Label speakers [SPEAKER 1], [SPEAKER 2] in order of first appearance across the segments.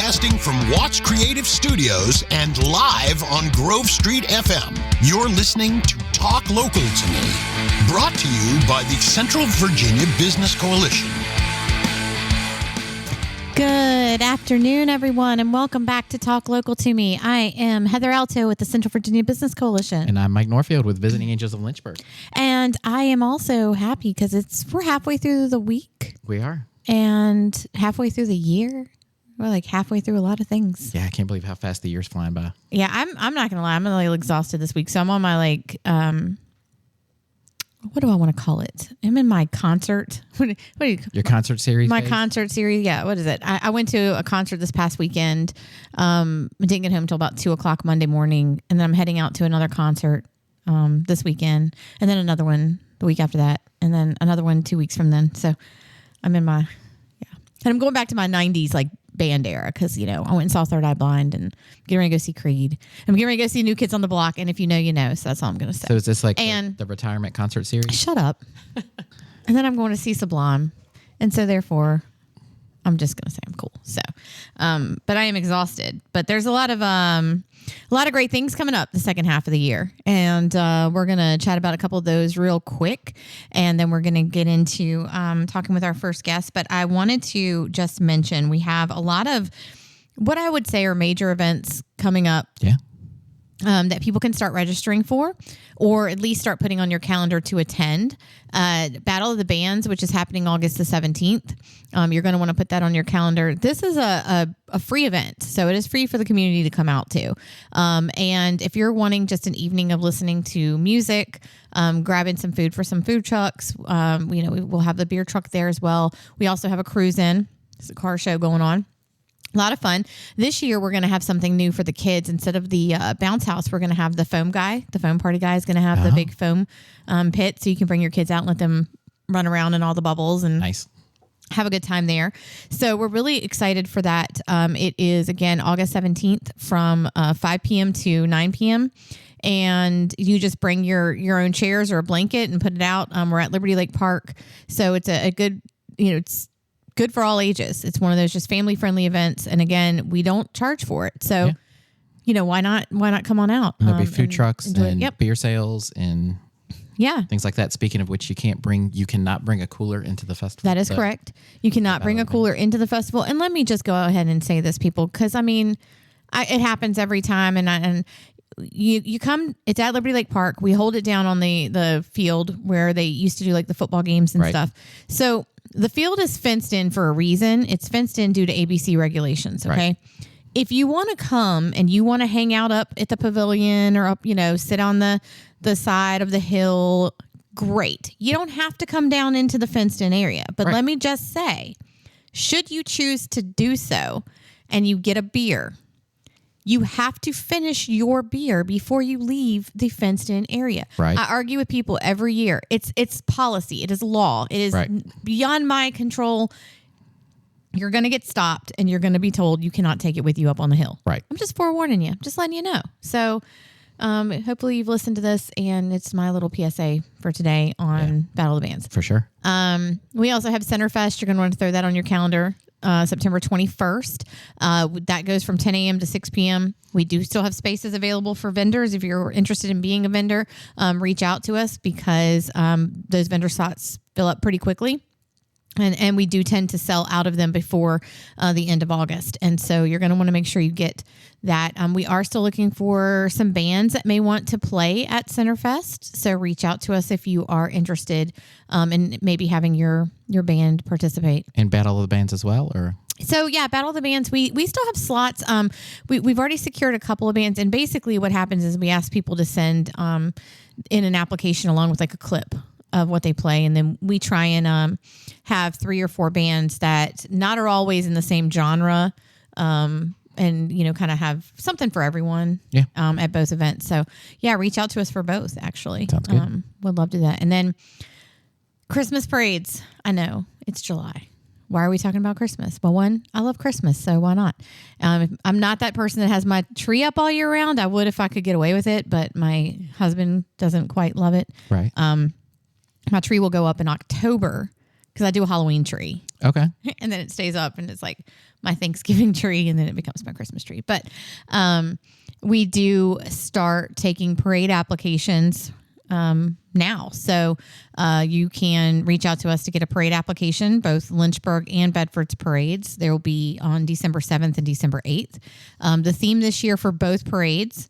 [SPEAKER 1] Broadcasting from Watts Creative Studios and live on Grove Street FM. You're listening to Talk Local to Me, brought to you by the Central Virginia Business Coalition.
[SPEAKER 2] Good afternoon, everyone, and welcome back to Talk Local to Me. I am Heather Alto with the Central Virginia Business Coalition.
[SPEAKER 3] And I'm Mike Norfield with Visiting Angels of Lynchburg.
[SPEAKER 2] And I am also happy because we're halfway through the week.
[SPEAKER 3] We are.
[SPEAKER 2] And halfway through the year. We're like halfway through a lot of things.
[SPEAKER 3] Yeah, I can't believe how fast the year's flying by.
[SPEAKER 2] Yeah, I'm not going to lie. I'm a little exhausted this week. So I'm on my what do I want to call it? I'm in my concert. What do you
[SPEAKER 3] Your concert series?
[SPEAKER 2] My concert series. Yeah. What is it? I went to a concert this past weekend. I didn't get home until about 2:00 Monday morning. And then I'm heading out to another concert this weekend. And then another one the week after that. And then another one 2 weeks from then. So I'm in my, yeah. And I'm going back to my 90s band era because, I went and saw Third Eye Blind and getting ready to go see Creed. I'm getting ready to go see New Kids on the Block. And if you know, you know. So that's all I'm going to say.
[SPEAKER 3] So is this the retirement concert series?
[SPEAKER 2] Shut up. And then I'm going to see Sublime. And so therefore, I'm just going to say I'm cool. So, but I am exhausted. But there's a lot of great things coming up the second half of the year. And we're going to chat about a couple of those real quick. And then we're going to get into talking with our first guest. But I wanted to just mention we have a lot of what I would say are major events coming up.
[SPEAKER 3] Yeah.
[SPEAKER 2] That people can start registering for, or at least start putting on your calendar to attend. Battle of the Bands, which is happening August the 17th. You're going to want to put that on your calendar. This is a free event, so it is free for the community to come out to. And if you're wanting just an evening of listening to music, grabbing some food for some food trucks, we'll have the beer truck there as well. We also have a cruise in. It's a car show going on. A lot of fun. This year, we're going to have something new for the kids. Instead of the bounce house, we're going to have the foam guy. The foam party guy is going to have the big foam pit, so you can bring your kids out and let them run around in all the bubbles and have a good time there. So we're really excited for that. It is, again, August 17th from 5 p.m. to 9 p.m. And you just bring your own chairs or a blanket and put it out. We're at Liberty Lake Park. So it's a good, it's good for all ages. It's one of those just family-friendly events. And again, we don't charge for it. So, why not come on out?
[SPEAKER 3] And there'll be food trucks and beer sales and things like that. Speaking of which, you cannot bring a cooler into the festival.
[SPEAKER 2] That is correct. You cannot bring a cooler into the festival. And let me just go ahead and say this, people, because it happens every time. And you come, it's at Liberty Lake Park. We hold it down on the field where they used to do the football games and stuff. So the field is fenced in for a reason. It's fenced in due to ABC regulations. Okay. Right. If you want to come and you want to hang out up at the pavilion or up, sit on the side of the hill, great. You don't have to come down into the fenced in area. But let me just say, should you choose to do so and you get a beer, you have to finish your beer before you leave the fenced-in area.
[SPEAKER 3] Right.
[SPEAKER 2] I argue with people every year. It's policy. It is law. It is beyond my control. You're going to get stopped, and you're going to be told you cannot take it with you up on the hill.
[SPEAKER 3] Right.
[SPEAKER 2] I'm just forewarning you. Just letting you know. So hopefully you've listened to this, and it's my little PSA for today on Battle of the Bands.
[SPEAKER 3] For sure.
[SPEAKER 2] We also have Centerfest. You're going to want to throw that on your calendar. September 21st. That goes from 10 a.m. to 6 p.m. We do still have spaces available for vendors. If you're interested in being a vendor, reach out to us because those vendor slots fill up pretty quickly. And we do tend to sell out of them before the end of August. And so you're going to want to make sure you get that. We are still looking for some bands that may want to play at Centerfest. So reach out to us if you are interested in maybe having your band participate.
[SPEAKER 3] And Battle of the Bands as well? Or
[SPEAKER 2] So Battle of the Bands, we still have slots. We've already secured a couple of bands. And basically what happens is we ask people to send in an application along with a clip of what they play. And then we try and have 3 or 4 bands that not are always in the same genre and, kind of have something for everyone at both events. So, reach out to us for both, actually.
[SPEAKER 3] Sounds good.
[SPEAKER 2] Would love to do that. And then Christmas parades. I know, it's July. Why are we talking about Christmas? Well, one, I love Christmas, so why not? I'm not that person that has my tree up all year round. I would if I could get away with it, but my husband doesn't quite love it.
[SPEAKER 3] Right.
[SPEAKER 2] My tree will go up in October because I do a Halloween tree.
[SPEAKER 3] Okay.
[SPEAKER 2] And then it stays up and it's like my Thanksgiving tree and then it becomes my Christmas tree. But we do start taking parade applications now. So you can reach out to us to get a parade application, both Lynchburg and Bedford's parades. There will be on December 7th and December 8th. The theme this year for both parades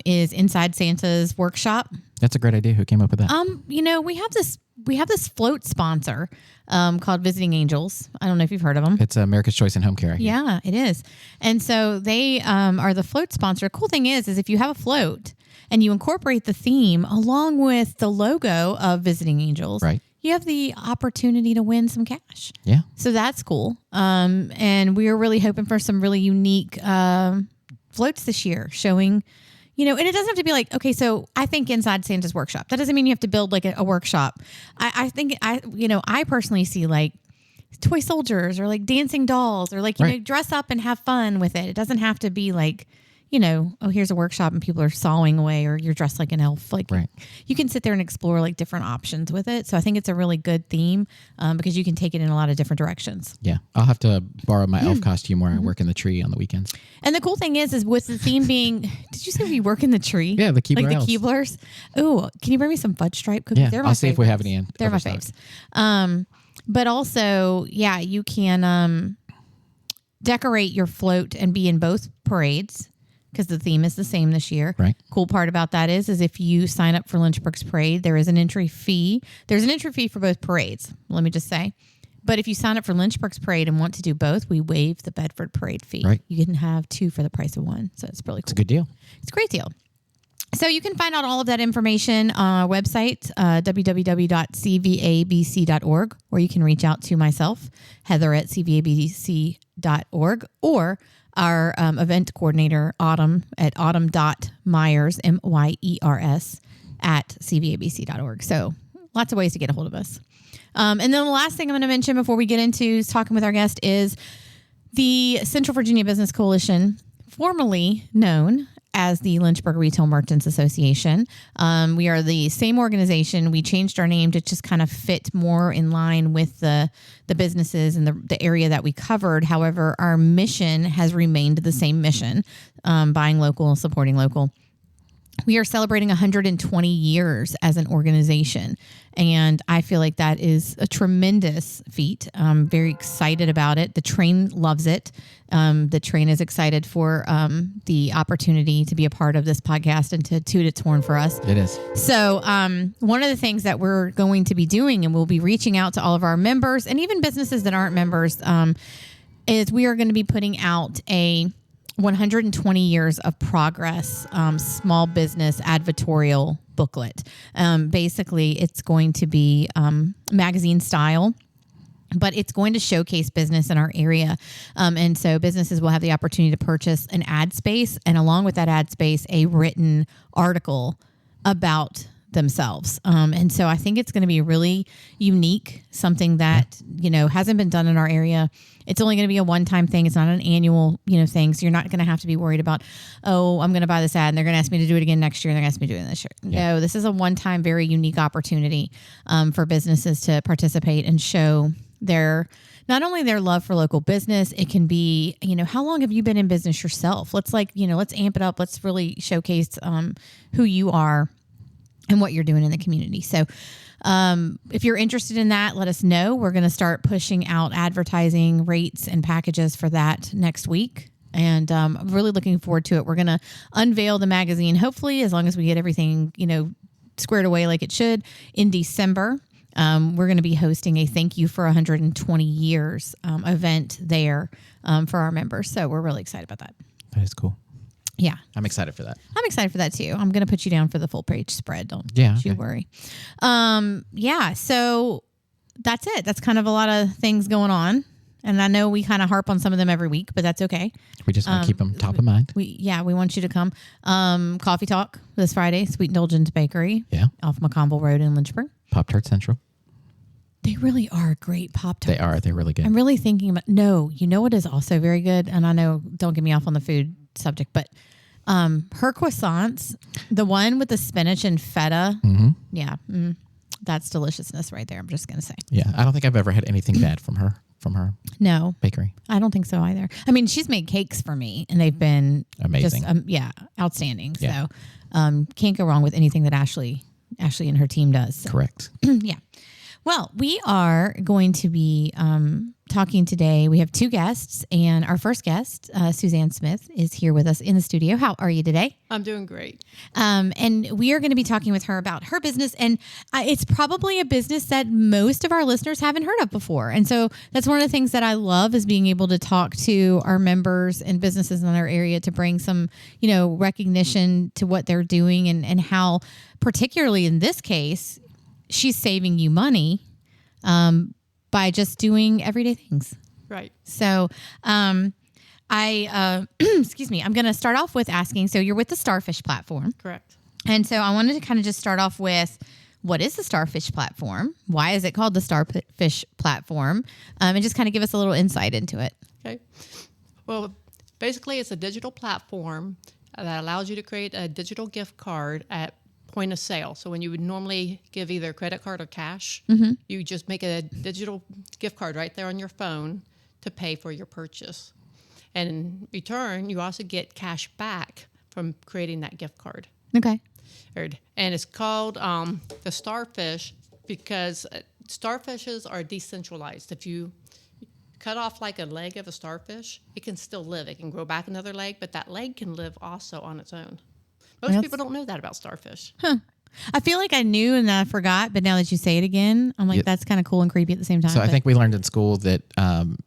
[SPEAKER 2] is Inside Santa's Workshop.
[SPEAKER 3] That's a great idea. Who came up with that?
[SPEAKER 2] We have this float sponsor called Visiting Angels. I don't know if you've heard of them.
[SPEAKER 3] It's America's Choice in Home Care.
[SPEAKER 2] Yeah, it is. And so they are the float sponsor. Cool thing is if you have a float and you incorporate the theme along with the logo of Visiting Angels,
[SPEAKER 3] right,
[SPEAKER 2] you have the opportunity to win some cash.
[SPEAKER 3] Yeah.
[SPEAKER 2] So that's cool. And we are really hoping for some really unique floats this year showing, and it doesn't have to be like, okay, so I think Inside Santa's Workshop. That doesn't mean you have to build like a workshop. I think I personally see like toy soldiers or like dancing dolls or like, dress up and have fun with it. It doesn't have to be like, here's a workshop and people are sawing away or you're dressed like an elf. Like you can sit there and explore like different options with it. So I think it's a really good theme because you can take it in a lot of different directions.
[SPEAKER 3] Yeah. I'll have to borrow my elf costume where I work in the tree on the weekends.
[SPEAKER 2] And the cool thing is with the theme being, did you say we work in the tree?
[SPEAKER 3] Yeah, the Keebler
[SPEAKER 2] Like
[SPEAKER 3] elves.
[SPEAKER 2] the Keeblers. Oh, can you bring me some fudge stripe cookies?
[SPEAKER 3] Yeah,
[SPEAKER 2] They're my
[SPEAKER 3] I'll see if we have any in.
[SPEAKER 2] They're my faves. But also, yeah, you can decorate your float and be in both parades because the theme is the same this year.
[SPEAKER 3] Right.
[SPEAKER 2] Cool part about that is if you sign up for Lynchburg's parade, there is an entry fee. There's an entry fee for both parades, let me just say. But if you sign up for Lynchburg's parade and want to do both, we waive the Bedford parade fee.
[SPEAKER 3] Right.
[SPEAKER 2] You can have two for the price of one. So it's really cool.
[SPEAKER 3] It's a good deal.
[SPEAKER 2] It's a great deal. So you can find out all of that information on our website, www.cvabc.org, or you can reach out to myself, Heather at cvabc.org, or our event coordinator, Autumn, at autumn.myers, Myers, at cvabc.org. So lots of ways to get a hold of us. And then the last thing I'm going to mention before we get into talking with our guest is the Central Virginia Business Coalition, formerly known as the Lynchburg Retail Merchants Association. We are the same organization. We changed our name to just kind of fit more in line with the businesses and the area that we covered. However, our mission has remained the same mission, buying local, supporting local. We are celebrating 120 years as an organization, and I feel like that is a tremendous feat. I'm very excited about it. The train loves it. The train is excited for the opportunity to be a part of this podcast and to toot its horn for us.
[SPEAKER 3] It is.
[SPEAKER 2] So one of the things that we're going to be doing, and we'll be reaching out to all of our members and even businesses that aren't members, is we are going to be putting out a 120 years of progress small business advertorial booklet. Basically, it's going to be magazine style, but it's going to showcase business in our area. And so businesses will have the opportunity to purchase an ad space, and along with that ad space, a written article about themselves. And so I think it's going to be really unique, something that, hasn't been done in our area. It's only going to be a one-time thing. It's not an annual, thing. So you're not going to have to be worried about, I'm going to buy this ad and they're going to ask me to do it again next year. And they're going to ask me to do it this year. Yeah. No, this is a one-time, very unique opportunity for businesses to participate and show not only their love for local business. It can be, how long have you been in business yourself? Let's let's amp it up. Let's really showcase who you are and what you're doing in the community. So if you're interested in that, let us know. We're going to start pushing out advertising rates and packages for that next week. And I'm really looking forward to it. We're going to unveil the magazine, hopefully, as long as we get everything, squared away like it should, in December. We're going to be hosting a thank you for 120 years event there for our members. So we're really excited about that.
[SPEAKER 3] That is cool.
[SPEAKER 2] Yeah.
[SPEAKER 3] I'm excited for that.
[SPEAKER 2] I'm excited for that too. I'm going to put you down for the full page spread. Don't you worry. So that's it. That's kind of a lot of things going on. And I know we kind of harp on some of them every week, but that's okay.
[SPEAKER 3] We just want to keep them top of mind.
[SPEAKER 2] We want you to come. Coffee Talk this Friday, Sweet Indulgence Bakery.
[SPEAKER 3] Yeah.
[SPEAKER 2] Off McConville Road in Lynchburg.
[SPEAKER 3] Pop-Tart Central.
[SPEAKER 2] They really are great Pop-Tarts.
[SPEAKER 3] They are. They're really good.
[SPEAKER 2] I'm really thinking about, you know what is also very good? And I know, don't get me off on the food subject, but her croissants, the one with the spinach and feta.
[SPEAKER 3] Mm-hmm.
[SPEAKER 2] Yeah. that's deliciousness right there. I'm just going to say.
[SPEAKER 3] Yeah. I don't think I've ever had anything bad from her
[SPEAKER 2] No
[SPEAKER 3] bakery.
[SPEAKER 2] I don't think so either. I mean, she's made cakes for me and they've been
[SPEAKER 3] amazing.
[SPEAKER 2] Just, outstanding.
[SPEAKER 3] Yeah.
[SPEAKER 2] So can't go wrong with anything that Ashley and her team does. So.
[SPEAKER 3] Correct.
[SPEAKER 2] Yeah. Well, we are going to be talking today. We have two guests, and our first guest, Suzanne Smith, is here with us in the studio. How are you today?
[SPEAKER 4] I'm doing great.
[SPEAKER 2] And we are going to be talking with her about her business, and it's probably a business that most of our listeners haven't heard of before. And so that's one of the things that I love is being able to talk to our members and businesses in our area to bring some, recognition to what they're doing and how, particularly in this case, she's saving you money by just doing everyday things.
[SPEAKER 4] Right.
[SPEAKER 2] So excuse me, I'm going to start off with asking, so you're with the Starfish platform.
[SPEAKER 4] Correct.
[SPEAKER 2] And so I wanted to kind of just start off with, what is the Starfish platform? Why is it called the Starfish platform? And just kind of give us a little insight into it.
[SPEAKER 4] Okay. Well, basically it's a digital platform that allows you to create a digital gift card at point of sale. So when you would normally give either credit card or cash, you just make a digital gift card right there on your phone to pay for your purchase. And in return, you also get cash back from creating that gift card.
[SPEAKER 2] Okay.
[SPEAKER 4] And it's called the Starfish because starfishes are decentralized. If you cut off like a leg of a starfish, it can still live. It can grow back another leg, but that leg can live also on its own. Most people don't know that about starfish.
[SPEAKER 2] Huh. I feel like I knew and I forgot, but now that you say it again, I'm like, that's kind of cool and creepy at the same time.
[SPEAKER 3] So I think we learned in school that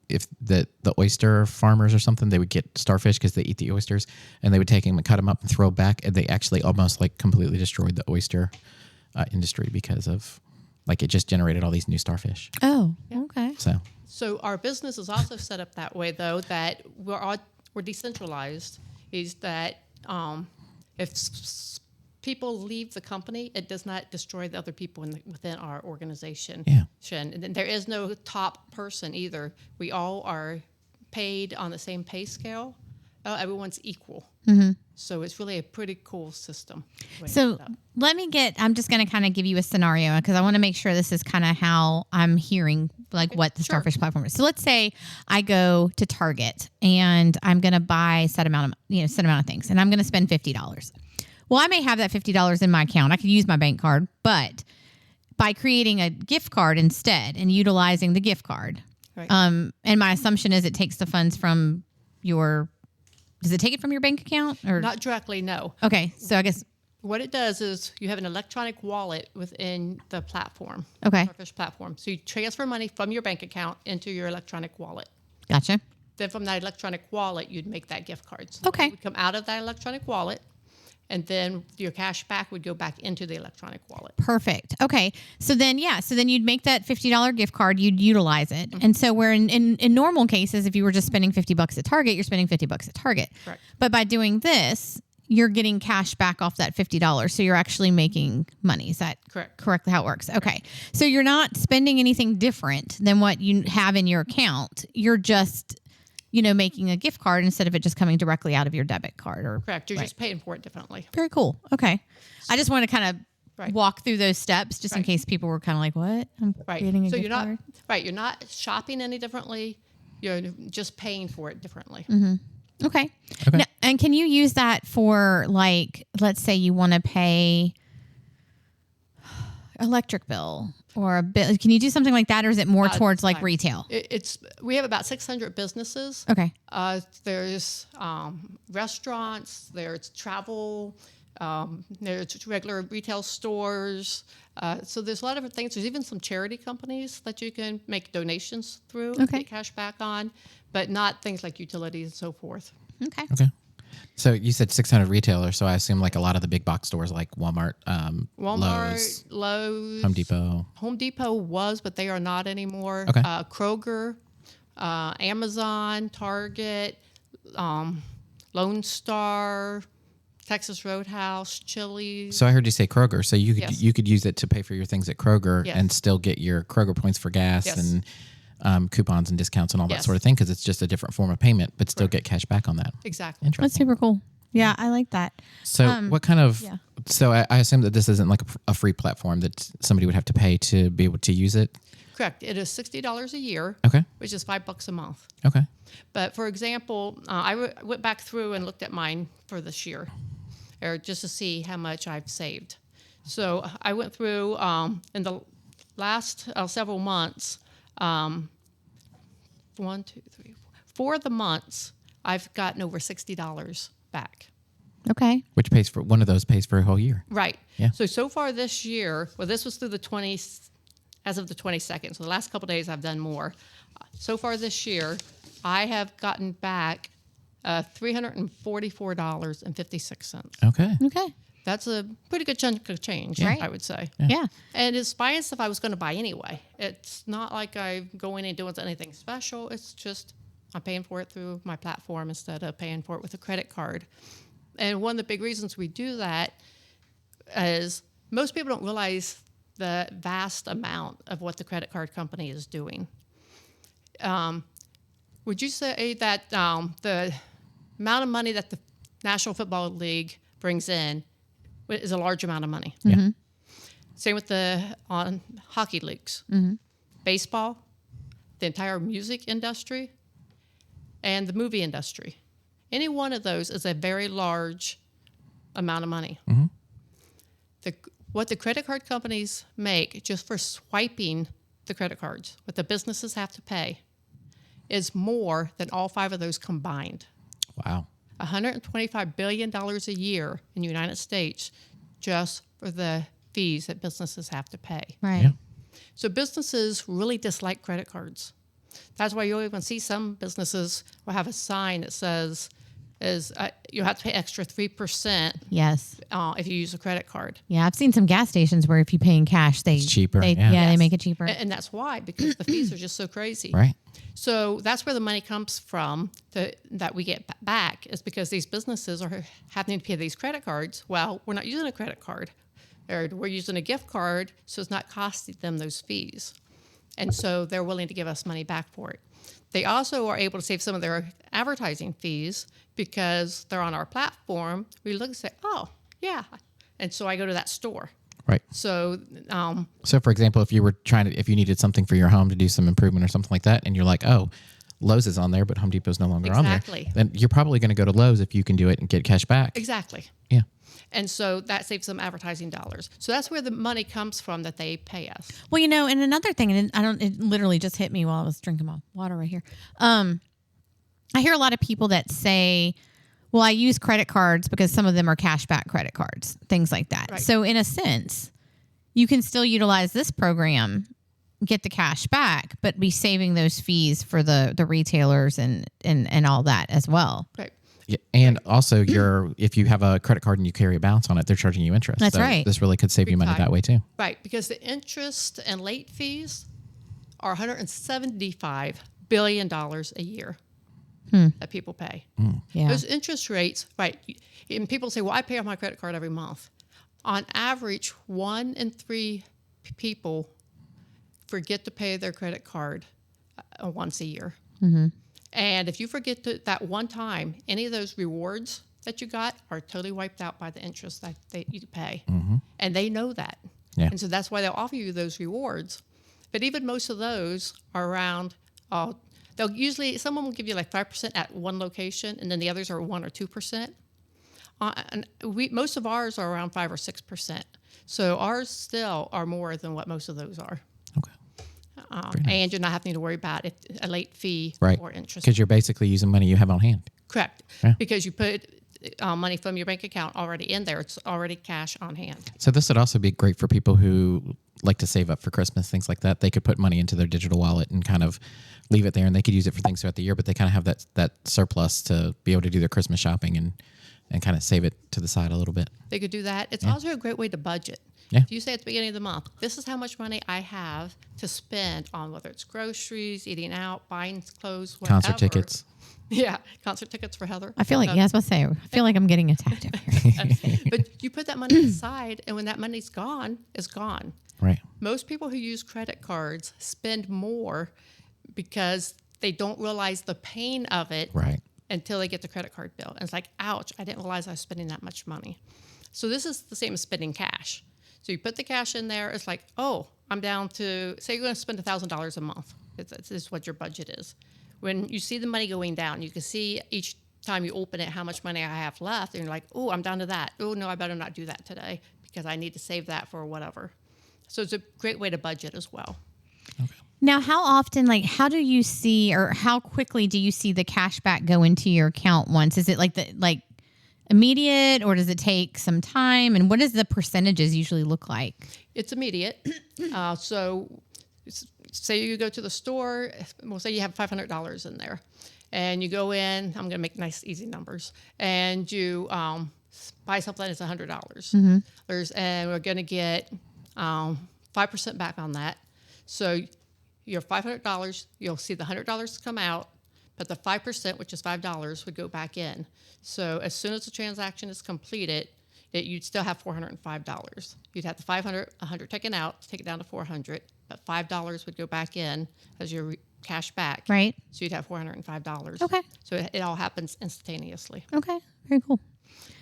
[SPEAKER 3] if the oyster farmers or something, they would get starfish because they eat the oysters, and they would take them and cut them up and throw back, and they actually almost like completely destroyed the oyster industry because of like it just generated all these new starfish.
[SPEAKER 2] Oh, okay.
[SPEAKER 4] So our business is also set up that way, though, that we're decentralized. Is that if people leave the company, it does not destroy the other people within our organization.
[SPEAKER 3] Yeah.
[SPEAKER 4] And there is no top person either. We all are paid on the same pay scale. Everyone's equal. Mm-hmm. So it's really a pretty cool system.
[SPEAKER 2] So I'm just going to kind of give you a scenario because I want to make sure this is kind of how I'm hearing what the Starfish platform is. So let's say I go to Target and I'm going to buy a set amount of things, and I'm going to spend $50. Well, I may have that $50 in my account. I could use my bank card, but by creating a gift card instead and utilizing the gift card,
[SPEAKER 4] right.
[SPEAKER 2] And my assumption is it takes the funds from does it take it from your bank account or
[SPEAKER 4] not directly? No.
[SPEAKER 2] Okay, so I guess
[SPEAKER 4] what it does is you have an electronic wallet within the platform.
[SPEAKER 2] Okay.
[SPEAKER 4] Starfish platform. So you transfer money from your bank account into your electronic wallet.
[SPEAKER 2] Gotcha.
[SPEAKER 4] Then from that electronic wallet, you'd make that gift card. So
[SPEAKER 2] okay.
[SPEAKER 4] It would come out of that electronic wallet, and then your cash back would go back into the electronic wallet.
[SPEAKER 2] Perfect. Okay. So then you'd make that $50 gift card, you'd utilize it. Mm-hmm. And so where in normal cases, if you were just spending $50 at Target, you're spending $50 at Target.
[SPEAKER 4] Correct.
[SPEAKER 2] But by doing this, you're getting cash back off that $50. So you're actually making money. Is that correctly how it works? Okay. So you're not spending anything different than what you have in your account. You're just making a gift card instead of it just coming directly out of your debit card.
[SPEAKER 4] Correct. You're just paying for it differently.
[SPEAKER 2] Very cool. Okay. I just want to kind of walk through those steps just in case people were kind of like, what? I'm creating a gift card?
[SPEAKER 4] You're not shopping any differently. You're just paying for it differently.
[SPEAKER 2] Mm-hmm. Okay. Now, and can you use that for let's say you want to pay electric bill or a bill? Can you do something like that, or is it more towards retail?
[SPEAKER 4] We have about 600 businesses.
[SPEAKER 2] Okay.
[SPEAKER 4] There's restaurants. There's travel. There's regular retail stores. So there's a lot of different things. There's even some charity companies that you can make donations through and get cash back on, but not things like utilities and so forth.
[SPEAKER 2] Okay.
[SPEAKER 3] So you said 600 retailers, so I assume a lot of the big box stores like Walmart,
[SPEAKER 4] Lowe's,
[SPEAKER 3] Home Depot.
[SPEAKER 4] Home Depot was, but they are not anymore.
[SPEAKER 3] Okay.
[SPEAKER 4] Kroger, Amazon, Target, Lone Star, Texas Roadhouse, Chili's.
[SPEAKER 3] So I heard you say Kroger. So you could use it to pay for your things at Kroger and still get your Kroger points for gas and coupons and discounts and all that sort of thing, because it's just a different form of payment, but still get cash back on that.
[SPEAKER 4] Exactly.
[SPEAKER 3] Interesting.
[SPEAKER 2] That's super cool. Yeah, I like that.
[SPEAKER 3] So what kind of,
[SPEAKER 2] yeah.
[SPEAKER 3] so I assume that this isn't like a free platform that somebody would have to pay to be able to use it.
[SPEAKER 4] Correct. It is $60 a year,
[SPEAKER 3] Okay.
[SPEAKER 4] which is $5 a month.
[SPEAKER 3] Okay.
[SPEAKER 4] But for example, I went back through and looked at mine for this year, or just to see how much I've saved. So I went through in the last several months, 1, 2, 3, 4 of the months, I've gotten over $60 back.
[SPEAKER 2] Okay.
[SPEAKER 3] Which pays for, one of those pays for a whole year.
[SPEAKER 4] Right.
[SPEAKER 3] Yeah.
[SPEAKER 4] So far this year, well, this was through the 20th, as of the 22nd. So the last couple of days I've done more. So far this year, I have gotten back $344.56.
[SPEAKER 3] Okay.
[SPEAKER 2] Okay.
[SPEAKER 4] That's a pretty good chunk of change,
[SPEAKER 2] Right.
[SPEAKER 4] I would say.
[SPEAKER 2] Yeah.
[SPEAKER 4] And it's buying stuff I was going to buy anyway. It's not like I go in and doing anything special. It's just I'm paying for it through my platform instead of paying for it with a credit card. And one of the big reasons we do that is most people don't realize the vast amount of what the credit card company is doing. Would you say that the amount of money that the National Football League brings in is a large amount of money?
[SPEAKER 3] Yeah.
[SPEAKER 4] Same with the hockey leagues, baseball, the entire music industry, and the movie industry. Any one of those is a very large amount of money. What the credit card companies make just for swiping the credit cards, what the businesses have to pay, is more than all 5 of those combined.
[SPEAKER 3] Wow.
[SPEAKER 4] $125 billion a year in the United States just for the fees that businesses have to pay.
[SPEAKER 2] Right.
[SPEAKER 3] Yeah.
[SPEAKER 4] So businesses really dislike credit cards. That's why you'll even see some businesses will have a sign that says, you have to pay extra 3%
[SPEAKER 2] Yes.
[SPEAKER 4] if you use a credit card.
[SPEAKER 2] Yeah, I've seen some gas stations where if you pay in cash, it's
[SPEAKER 3] cheaper,
[SPEAKER 2] They,
[SPEAKER 3] yeah.
[SPEAKER 2] they
[SPEAKER 4] Yes.
[SPEAKER 2] make it cheaper.
[SPEAKER 4] And that's why, because the fees are just so crazy.
[SPEAKER 3] Right.
[SPEAKER 4] So that's where the money comes from that we get back, is because these businesses are having to pay these credit cards. Well, we're not using a credit card. Or we're using a gift card, so it's not costing them those fees. And so they're willing to give us money back for it. They also are able to save some of their advertising fees because they're on our platform. We look and say, oh, yeah. And so I go to that store.
[SPEAKER 3] Right.
[SPEAKER 4] So
[SPEAKER 3] So, for example, if you were if you needed something for your home to do some improvement or something like that, and you're like, oh, Lowe's is on there, but Home Depot's no longer on
[SPEAKER 4] Exactly.
[SPEAKER 3] there, then you're probably going to go to Lowe's if you can do it and get cash back.
[SPEAKER 4] exactly.
[SPEAKER 3] Yeah.
[SPEAKER 4] And so that saves them advertising dollars. So that's where the money comes from that they pay us.
[SPEAKER 2] Well, and another thing, and it literally just hit me while I was drinking my water right here. I hear a lot of people that say, well, I use credit cards because some of them are cashback credit cards, things like that.
[SPEAKER 4] Right.
[SPEAKER 2] So in a sense, you can still utilize this program, get the cash back, but be saving those fees for the retailers and all that as well.
[SPEAKER 4] Right.
[SPEAKER 3] Yeah, and also, if you have a credit card and you carry a balance on it, they're charging you interest.
[SPEAKER 2] That's
[SPEAKER 3] so
[SPEAKER 2] right.
[SPEAKER 3] This really could save you money
[SPEAKER 4] Big time.
[SPEAKER 3] that way too.
[SPEAKER 4] Right, because the interest and late fees are $175 billion a year that people pay.
[SPEAKER 2] Yeah.
[SPEAKER 4] Those interest rates, right, and people say, well, I pay off my credit card every month. On average, 1 in 3 people forget to pay their credit card once a year. And if you forget that one time, any of those rewards that you got are totally wiped out by the interest that you pay. And they know that.
[SPEAKER 3] Yeah.
[SPEAKER 4] And so that's why they'll offer you those rewards. But even most of those are around, they'll usually, someone will give you like 5% at one location, and then the others are 1 or 2%. And most of ours are around 5 or 6%. So ours still are more than what most of those are.
[SPEAKER 3] Okay.
[SPEAKER 4] And you're not having to worry about a late fee
[SPEAKER 3] Right.
[SPEAKER 4] or interest.
[SPEAKER 3] Because you're basically using money you have on hand.
[SPEAKER 4] Correct.
[SPEAKER 3] Yeah.
[SPEAKER 4] Because you put money from your bank account already in there. It's already cash on hand.
[SPEAKER 3] So this would also be great for people who like to save up for Christmas, things like that. They could put money into their digital wallet and kind of leave it there, and they could use it for things throughout the year, but they kind of have that surplus to be able to do their Christmas shopping and kind of save it to the side a little bit.
[SPEAKER 4] They could do that. It's also a great way to budget.
[SPEAKER 3] Yeah.
[SPEAKER 4] If you say at the beginning of the month, this is how much money I have to spend on whether it's groceries, eating out, buying clothes, whatever.
[SPEAKER 3] Concert tickets.
[SPEAKER 4] Yeah, concert tickets for Heather.
[SPEAKER 2] I feel like, yeah, I was about to say, I feel like I'm getting attacked over here.
[SPEAKER 4] But you put that money aside, and when that money's gone, it's gone.
[SPEAKER 3] Right.
[SPEAKER 4] Most people who use credit cards spend more because they don't realize the pain of it.
[SPEAKER 3] Right.
[SPEAKER 4] until they get the credit card bill. And it's like, ouch, I didn't realize I was spending that much money. So this is the same as spending cash. So you put the cash in there. It's like, oh, I'm down to, say you're going to spend $1,000 a month. This is what your budget is. When you see the money going down, you can see each time you open it how much money I have left. And you're like, oh, I'm down to that. Oh, no, I better not do that today because I need to save that for whatever. So it's a great way to budget as well.
[SPEAKER 3] Okay.
[SPEAKER 2] Now, how often, like, how do you see, or how quickly do you see the cash back go into your account once? Is it like immediate, or does it take some time? And what does the percentages usually look like?
[SPEAKER 4] It's immediate. So say you go to the store, we'll say you have $500 in there, and you go in, I'm going to make nice, easy numbers, and you buy something that's $100. Mm-hmm. And we're going to get 5% back on that. So your $500, you'll see the $100 come out, but the 5%, which is $5, would go back in. So as soon as the transaction is completed, you'd still have $405. You'd have the 500, 100 taken out, take it down to 400, but $5 would go back in as your cash back.
[SPEAKER 2] Right.
[SPEAKER 4] So you'd have $405.
[SPEAKER 2] Okay.
[SPEAKER 4] So it all happens instantaneously.
[SPEAKER 2] Okay. Very cool.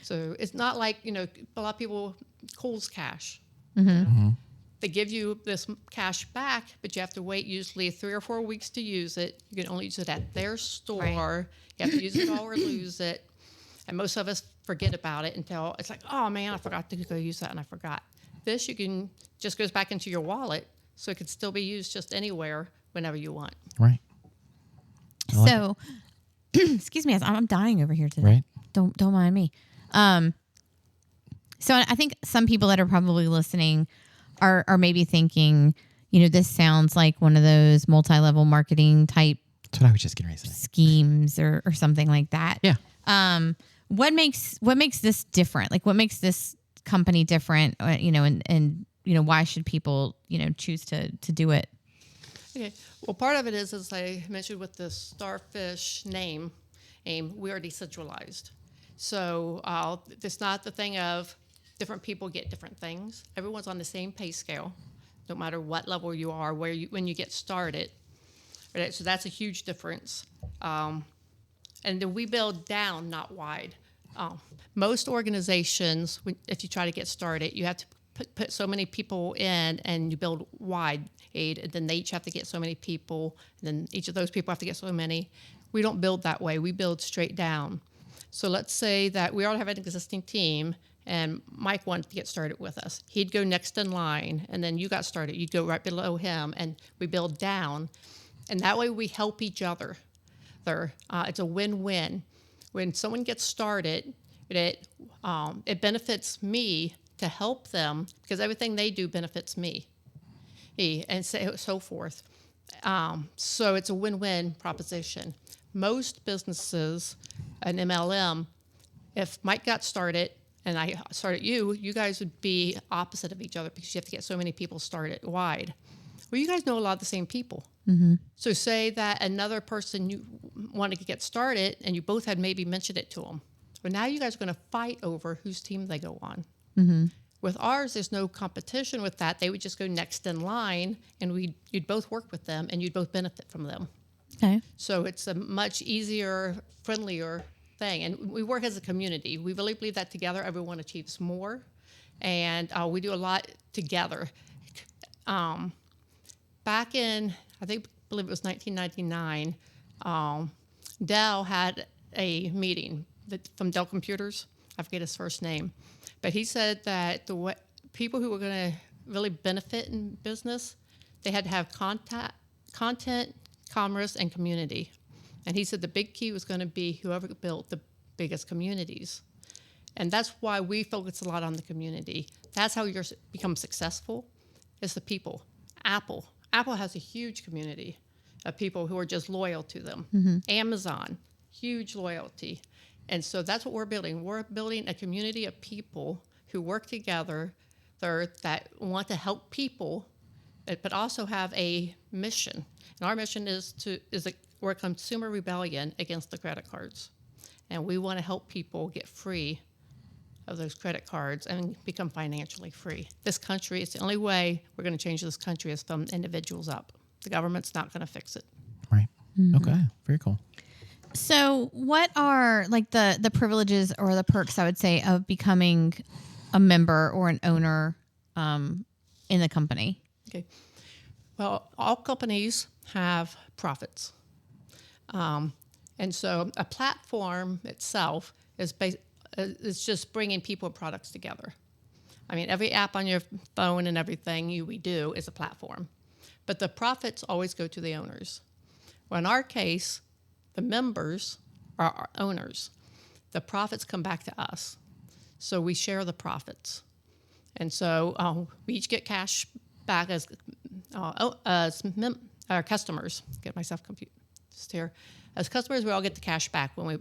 [SPEAKER 4] So it's not like, a lot of people, Kohl's cash.
[SPEAKER 2] Mm-hmm.
[SPEAKER 3] Mm-hmm.
[SPEAKER 4] They give you this cash back, but you have to wait usually 3 or 4 weeks to use it. You can only use it at their store.
[SPEAKER 2] Right.
[SPEAKER 4] You have to use it all or lose it. And most of us forget about it until it's like, oh man, I forgot to go use that and I forgot. This just goes back into your wallet, so it can still be used just anywhere whenever you want.
[SPEAKER 3] Right.
[SPEAKER 2] So, excuse me, I'm dying over here today.
[SPEAKER 3] Right.
[SPEAKER 2] Don't mind me. So I think some people that are probably listening are maybe thinking, this sounds like one of those multi-level marketing type
[SPEAKER 3] That's what I was just getting ready to say.
[SPEAKER 2] schemes or something like that.
[SPEAKER 3] Yeah.
[SPEAKER 2] What makes this different? Like, what makes this company different? And why should people choose to do it?
[SPEAKER 4] Okay. Well, part of it is, as I mentioned with the Starfish name, we are decentralized. So it's not the thing of different people get different things. Everyone's on the same pay scale, no matter what level you are, when you get started. Right? So that's a huge difference. And then we build down, not wide. Most organizations, if you try to get started, you have to put so many people in, and you build wide aid, and then they each have to get so many people, and then each of those people have to get so many. We don't build that way. We build straight down. So let's say that we already have an existing team, and Mike wanted to get started with us. He'd go next in line, and then you got started. You'd go right below him, and we build down. And that way we help each other. It's a win-win. When someone gets started, it benefits me to help them because everything they do benefits me, and so forth. So it's a win-win proposition. Most businesses, an MLM, if Mike got started and I started you guys would be opposite of each other because you have to get so many people started wide. Well, you guys know a lot of the same people. Mm-hmm. So say that another person you wanted to get started and you both had maybe mentioned it to them. But now you guys are going to fight over whose team they go on. Mm-hmm. With ours, there's no competition with that. They would just go next in line, and you'd both work with them, and you'd both benefit from them.
[SPEAKER 2] Okay.
[SPEAKER 4] So it's a much easier, friendlier thing. And we work as a community. We really believe that together everyone achieves more, and we do a lot together. Back in, I believe it was 1999, Dell had a meeting from Dell Computers. I forget his first name. But he said that the people who were going to really benefit in business, they had to have content, commerce, and community. And he said the big key was going to be whoever built the biggest communities. And that's why we focus a lot on the community. That's how you become successful, is the people. Apple has a huge community of people who are just loyal to them. Mm-hmm. Amazon, huge loyalty. And so that's what we're building. We're building a community of people who work together that want to help people, but also have a mission. And our mission we're a consumer rebellion against the credit cards. And we want to help people get free of those credit cards and become financially free. This country, it's the only way we're going to change this country is from individuals up. The government's not going to fix it.
[SPEAKER 3] Right. Mm-hmm. Okay. Very cool.
[SPEAKER 2] So what are like the privileges or the perks, I would say, of becoming a member or an owner in the company?
[SPEAKER 4] Okay. Well, all companies have profits. And so a platform itself is just bringing people and products together. I mean, every app on your phone and everything we do is a platform. But the profits always go to the owners. Well, in our case, the members are our owners. The profits come back to us. So we share the profits. And so we each get cash back as our customers. Get myself confused here. As customers, we all get the cash back when we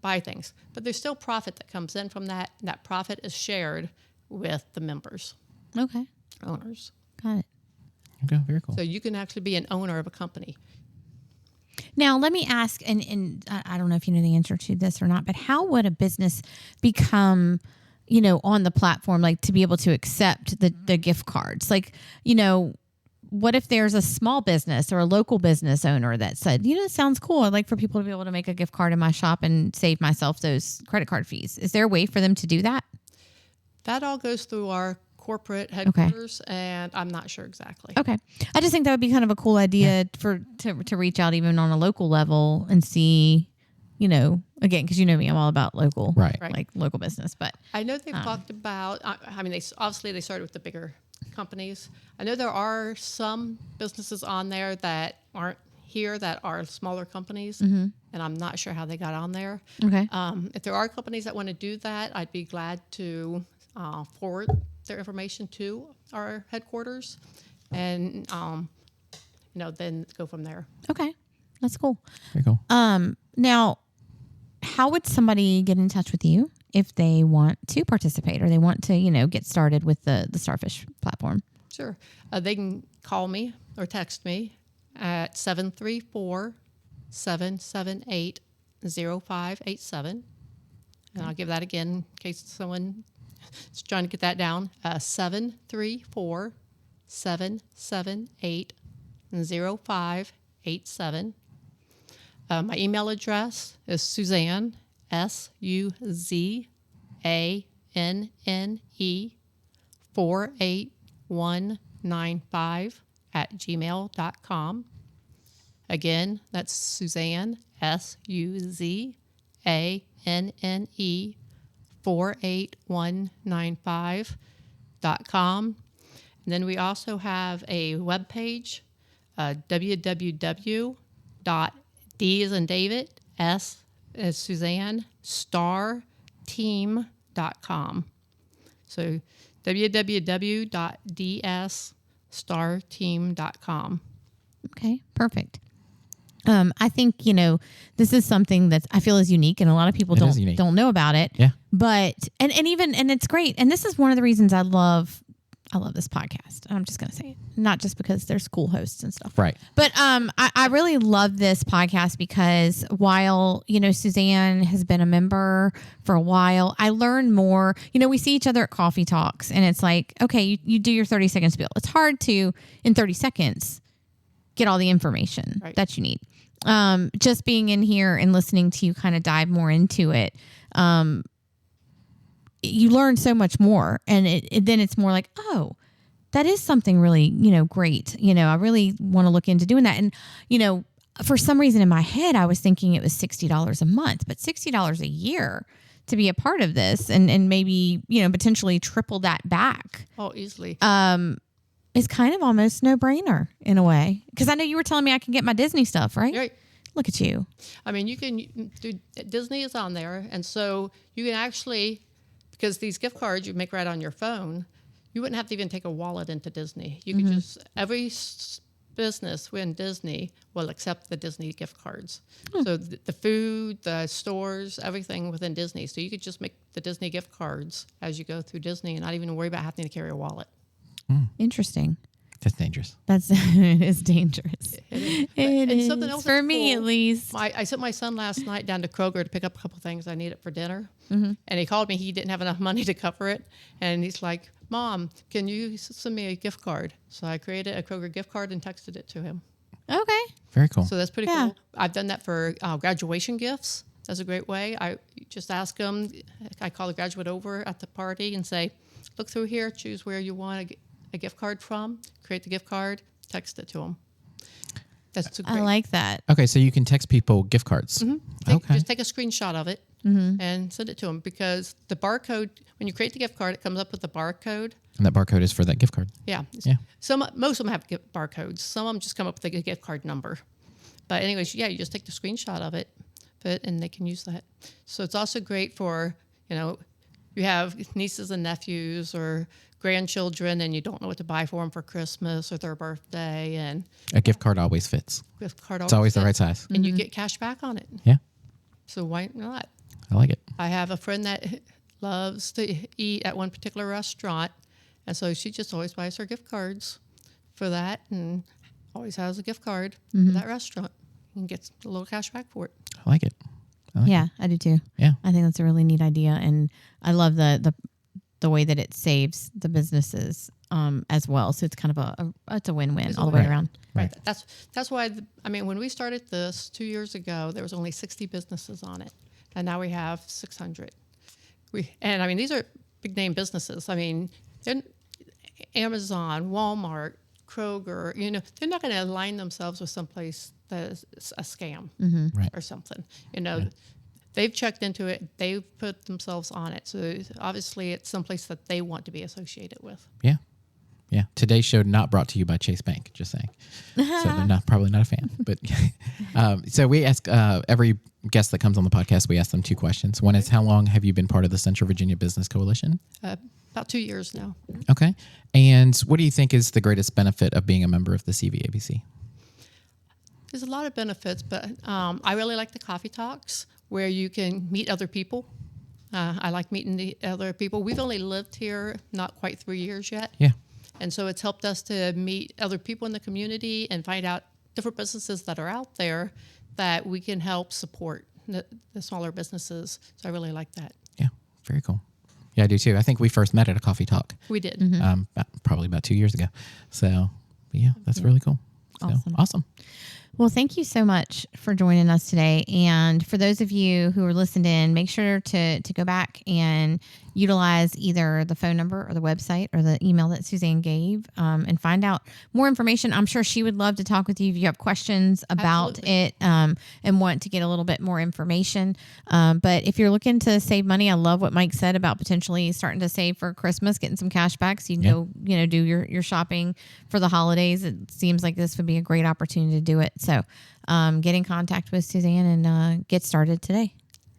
[SPEAKER 4] buy things. But there's still profit that comes in from that. And that profit is shared with the members.
[SPEAKER 2] Okay.
[SPEAKER 4] Owners.
[SPEAKER 2] Got it.
[SPEAKER 3] Okay, very cool.
[SPEAKER 4] So you can actually be an owner of a company.
[SPEAKER 2] Now, let me ask, and I don't know if you know the answer to this or not, but how would a business become, on the platform, like to be able to accept the gift cards? Like, what if there's a small business or a local business owner that said, it sounds cool. I'd like for people to be able to make a gift card in my shop and save myself those credit card fees. Is there a way for them to do that?
[SPEAKER 4] That all goes through our corporate headquarters, and I'm not sure exactly.
[SPEAKER 2] Okay. I just think that would be kind of a cool idea to reach out even on a local level and see, again, because me, I'm all about local,
[SPEAKER 3] Right.
[SPEAKER 2] like local business. But
[SPEAKER 4] I know they've talked about, they started with the bigger companies. I know there are some businesses on there that aren't here that are smaller companies, and I'm not sure how they got on there.
[SPEAKER 2] Okay.
[SPEAKER 4] If there are companies that want to do that, I'd be glad to forward their information to our headquarters, and then go from there.
[SPEAKER 2] Okay. That's cool.
[SPEAKER 3] Very cool.
[SPEAKER 2] Now, how would somebody get in touch with you if they want to participate or they want to, get started with the Starfish platform?
[SPEAKER 4] Sure. They can call me or text me at 734-778-0587. And I'll give that again in case someone is trying to get that down. 734-778-0587. My email address is Suzanne, SUZANNE 48195 @gmail.com. Again, that's Suzanne, SUZANNE 48195.com. And then we also have a webpage, www.D as in David, S as Suzanne, starteam.com. So www.dsstarteam.com.
[SPEAKER 2] Okay, perfect. I think, this is something that I feel is unique and a lot of people don't know about it.
[SPEAKER 3] Yeah.
[SPEAKER 2] But, and it's great. And this is one of the reasons I love this podcast. I'm just going to say it, not just because there's cool hosts and stuff.
[SPEAKER 3] Right.
[SPEAKER 2] But, I really love this podcast because while, Suzanne has been a member for a while, I learned more, we see each other at coffee talks and it's like, okay, you do your 30-second spiel. It's hard to, in 30 seconds, get all the information that you need. Just being in here and listening to you kind of dive more into it, you learn so much more. And then it's more like, oh, that is something really, great. I really want to look into doing that. And, for some reason in my head, I was thinking it was $60 a month, but $60 a year to be a part of this and maybe, potentially triple that back.
[SPEAKER 4] Oh, easily.
[SPEAKER 2] Is kind of almost no-brainer in a way. Because I know you were telling me I can get my Disney stuff, right?
[SPEAKER 4] Right.
[SPEAKER 2] Look at you.
[SPEAKER 4] I mean, you can do, Disney is on there, and so you can actually, because these gift cards you make right on your phone, you wouldn't have to even take a wallet into Disney. You could just, every business within Disney will accept the Disney gift cards. So the food, the stores, everything within Disney. So you could just make the Disney gift cards as you go through Disney and not even worry about having to carry a wallet.
[SPEAKER 2] Interesting.
[SPEAKER 3] That's dangerous.
[SPEAKER 2] It is dangerous. It is.
[SPEAKER 4] Something else
[SPEAKER 2] for me,
[SPEAKER 4] cool,
[SPEAKER 2] at least.
[SPEAKER 4] I sent my son last night down to Kroger to pick up a couple things I needed for dinner. And he called me. He didn't have enough money to cover it. And he's like, Mom, can you send me a gift card? So I created a Kroger gift card and texted it to him.
[SPEAKER 2] Okay.
[SPEAKER 3] Very cool.
[SPEAKER 4] So that's pretty
[SPEAKER 2] Yeah.
[SPEAKER 4] cool. I've done that for graduation gifts. That's a great way. I just ask them. I call the graduate over at the party and say, look through here, choose where you want a gift card from, create the gift card, text it to them. That's a great.
[SPEAKER 2] I like that.
[SPEAKER 3] Okay, so you can text people gift cards. Okay.
[SPEAKER 4] Just take a screenshot of it and send it to them, because the barcode, when you create the gift card, it comes up with the barcode.
[SPEAKER 3] And that barcode is for that gift card.
[SPEAKER 4] Yeah.
[SPEAKER 3] Yeah.
[SPEAKER 4] Most of them have barcodes. Some of them just come up with a gift card number. But anyways, yeah, you just take the screenshot of it, and they can use that. So it's also great for, you have nieces and nephews or grandchildren and you don't know what to buy for them for Christmas or their birthday, and
[SPEAKER 3] A gift card always fits.
[SPEAKER 4] gift card
[SPEAKER 3] It's always the right size.
[SPEAKER 4] and you get cash back on it.
[SPEAKER 3] Yeah,
[SPEAKER 4] So why not?
[SPEAKER 3] I like it.
[SPEAKER 4] I have a friend that loves to eat at one particular restaurant, and so she just always buys her gift cards for that and always has a gift card for that restaurant and gets a little cash back for it.
[SPEAKER 3] I like it.
[SPEAKER 2] Yeah, I do too.
[SPEAKER 3] Yeah.
[SPEAKER 2] I think that's a really neat idea, and I love the way that it saves the businesses as well. So it's kind of it's a win-win all the way
[SPEAKER 3] Right.
[SPEAKER 2] around.
[SPEAKER 3] Right.
[SPEAKER 4] That's why, when we started this 2 years ago, there was only 60 businesses on it, and now we have 600. These are big name businesses. They're Amazon, Walmart, Kroger. They're not going to align themselves with someplace that is a scam
[SPEAKER 3] Right.
[SPEAKER 4] or something. They've checked into it. They've put themselves on it. So obviously, it's someplace that they want to be associated with.
[SPEAKER 3] Yeah. Yeah. Today's show not brought to you by Chase Bank, just saying. So they're probably not a fan. But so we ask every guest that comes on the podcast, we ask them 2 questions. One is, how long have you been part of the Central Virginia Business Coalition?
[SPEAKER 4] About 2 years now.
[SPEAKER 3] Okay. And what do you think is the greatest benefit of being a member of the CVABC?
[SPEAKER 4] There's a lot of benefits, but I really like the coffee talks where you can meet other people. I like meeting the other people. We've only lived here not quite 3 years yet.
[SPEAKER 3] Yeah.
[SPEAKER 4] And so it's helped us to meet other people in the community and find out different businesses that are out there that we can help support the smaller businesses. So I really like that.
[SPEAKER 3] Yeah. Very cool. Yeah, I do too. I think we first met at a coffee talk.
[SPEAKER 4] We did.
[SPEAKER 3] Probably about 2 years ago. So yeah, that's really cool. So, awesome.
[SPEAKER 2] Well, thank you so much for joining us today. And for those of you who are listened in, make sure to go back and utilize either the phone number or the website or the email that Suzanne gave and find out more information. I'm sure she would love to talk with you if you have questions about it and want to get a little bit more information. But if you're looking to save money, I love what Mike said about potentially starting to save for Christmas, getting some cash back so you can go, do your shopping for the holidays. It seems like this would be a great opportunity to do it. So get in contact with Suzanne and get started today.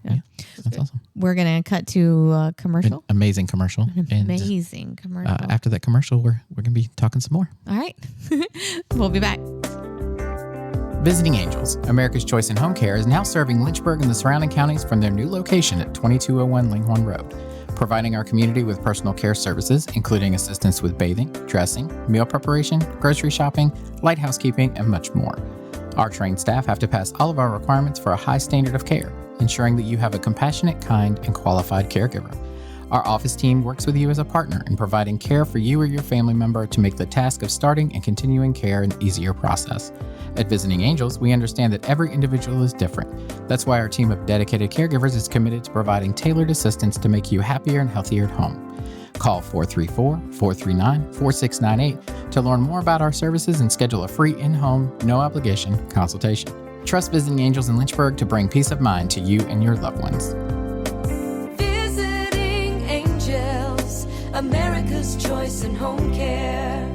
[SPEAKER 3] Yeah, that's awesome.
[SPEAKER 2] We're going to cut to a commercial.
[SPEAKER 3] An amazing commercial.
[SPEAKER 2] Amazing commercial.
[SPEAKER 3] After that commercial, we're going to be talking some more.
[SPEAKER 2] All right. We'll be back.
[SPEAKER 3] Visiting Angels, America's Choice in Home Care, is now serving Lynchburg and the surrounding counties from their new location at 2201 Linghorn Road, providing our community with personal care services, including assistance with bathing, dressing, meal preparation, grocery shopping, light housekeeping, and much more. Our trained staff have to pass all of our requirements for a high standard of care, ensuring that you have a compassionate, kind, and qualified caregiver. Our office team works with you as a partner in providing care for you or your family member to make the task of starting and continuing care an easier process. At Visiting Angels, we understand that every individual is different. That's why our team of dedicated caregivers is committed to providing tailored assistance to make you happier and healthier at home. Call 434-439-4698 to learn more about our services and schedule a free in-home, no-obligation consultation. Trust Visiting Angels in Lynchburg to bring peace of mind to you and your loved ones.
[SPEAKER 5] Visiting Angels, America's Choice in Home Care.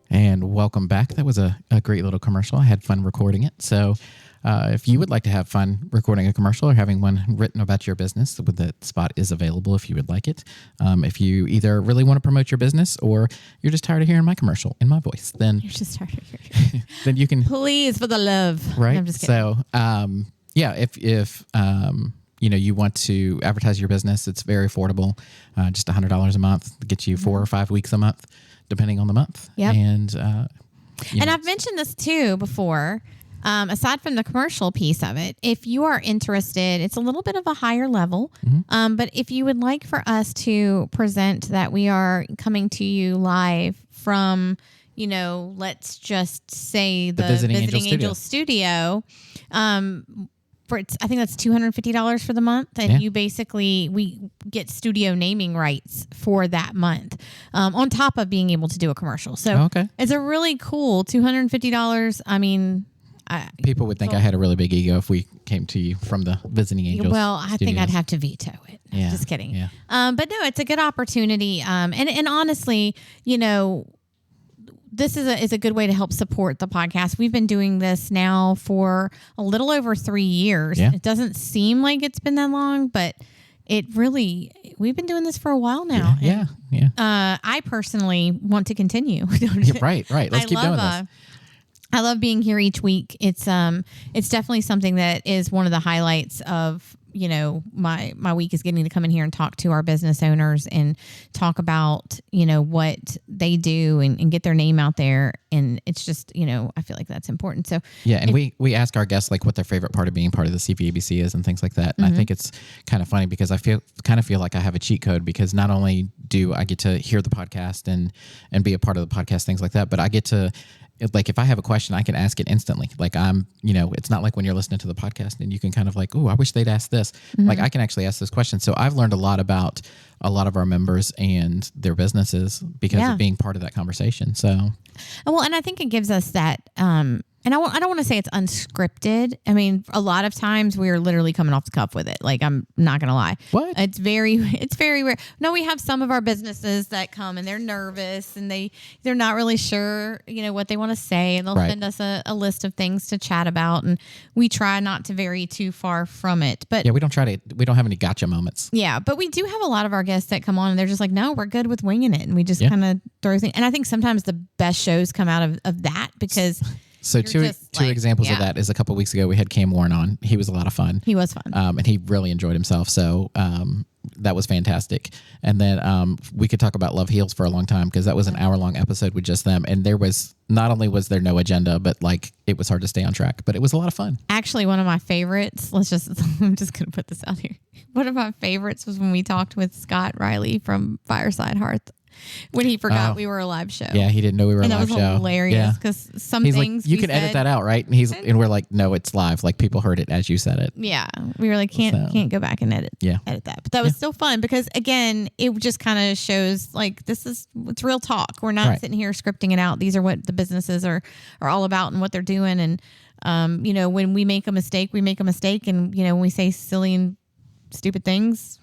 [SPEAKER 3] And welcome back. That was a great little commercial. I had fun recording it. So if you would like to have fun recording a commercial or having one written about your business, the spot is available if you would like it. If you either really want to promote your business or you're just tired of hearing my commercial in my voice, then
[SPEAKER 2] You're just tired of hearing.
[SPEAKER 3] then you can.
[SPEAKER 2] Please, for the love.
[SPEAKER 3] Right.
[SPEAKER 2] No, I'm just kidding.
[SPEAKER 3] So if you want to advertise your business, it's very affordable. Just $100 a month gets you 4 or 5 weeks a month, depending on the month.
[SPEAKER 2] Yep.
[SPEAKER 3] And
[SPEAKER 2] I've mentioned this too before. Aside from the commercial piece of it, if you are interested, it's a little bit of a higher level. But if you would like for us to present that we are coming to you live from let's just say the
[SPEAKER 3] Visiting
[SPEAKER 2] Visiting
[SPEAKER 3] Angel
[SPEAKER 2] Angel Studio, for I think that's $250 for the month, and we get studio naming rights for that month, on top of being able to do a commercial. So it's a really cool $250. I mean,
[SPEAKER 3] people would think I had a really big ego if we came to you from the Visiting Angels.
[SPEAKER 2] Well, I think I'd have to veto it.
[SPEAKER 3] Yeah.
[SPEAKER 2] Just kidding.
[SPEAKER 3] Yeah.
[SPEAKER 2] But no, it's a good opportunity. And honestly, this is a good way to help support the podcast. We've been doing this now for a little over 3 years.
[SPEAKER 3] Yeah.
[SPEAKER 2] It doesn't seem like it's been that long, but we've been doing this for a while now.
[SPEAKER 3] Yeah.
[SPEAKER 2] I personally want to continue.
[SPEAKER 3] Right. Let's keep doing this.
[SPEAKER 2] I love being here each week. It's definitely something that is one of the highlights of, my week is getting to come in here and talk to our business owners and talk about, what they do and get their name out there. And it's just, I feel like that's important. So
[SPEAKER 3] yeah. And we ask our guests like what their favorite part of being part of the CVABC is and things like that. And I think it's kind of funny because I feel like I have a cheat code, because not only do I get to hear the podcast and be a part of the podcast, things like that, but I get to, like, if I have a question, I can ask it instantly. Like it's not like when you're listening to the podcast and you can kind of like, oh, I wish they'd ask this. Like I can actually ask this question. So I've learned a lot about a lot of our members and their businesses because of being part of that conversation. So,
[SPEAKER 2] well, and I think it gives us that, and I don't want to say it's unscripted. I mean, a lot of times we are literally coming off the cuff with it. Like, I'm not going to lie.
[SPEAKER 3] What?
[SPEAKER 2] It's very rare. No, we have some of our businesses that come and they're nervous and they're not really sure, what they want to say. And they'll send us a list of things to chat about. And we try not to vary too far from it. But
[SPEAKER 3] yeah, we don't have any gotcha moments.
[SPEAKER 2] Yeah. But we do have a lot of our guests that come on and they're just like, no, we're good with winging it. And we just kind of throw things. And I think sometimes the best shows come out of that because...
[SPEAKER 3] So two examples of that is a couple of weeks ago we had Cam Warren on. He was a lot of fun.
[SPEAKER 2] He was fun.
[SPEAKER 3] And he really enjoyed himself. So that was fantastic. And then we could talk about Love Heals for a long time because that was an hour-long episode with just them. And there was not only was there no agenda, but like it was hard to stay on track. But it was a lot of fun.
[SPEAKER 2] Actually, one of my favorites, I'm just going to put this out here. One of my favorites was when we talked with Scott Riley from Fireside Hearth. When he forgot we were a live show.
[SPEAKER 3] Yeah, he didn't know we were a live show.
[SPEAKER 2] And that was hilarious because some
[SPEAKER 3] He's
[SPEAKER 2] things
[SPEAKER 3] like, you can edit that out, right? And we're like, no, it's live. Like people heard it as you said it.
[SPEAKER 2] Yeah, we were like, can't go back and edit that. But that was still fun because again, it just kind of shows like it's real talk. We're not sitting here scripting it out. These are what the businesses are all about and what they're doing. And when we make a mistake, we make a mistake. And when we say silly and stupid things,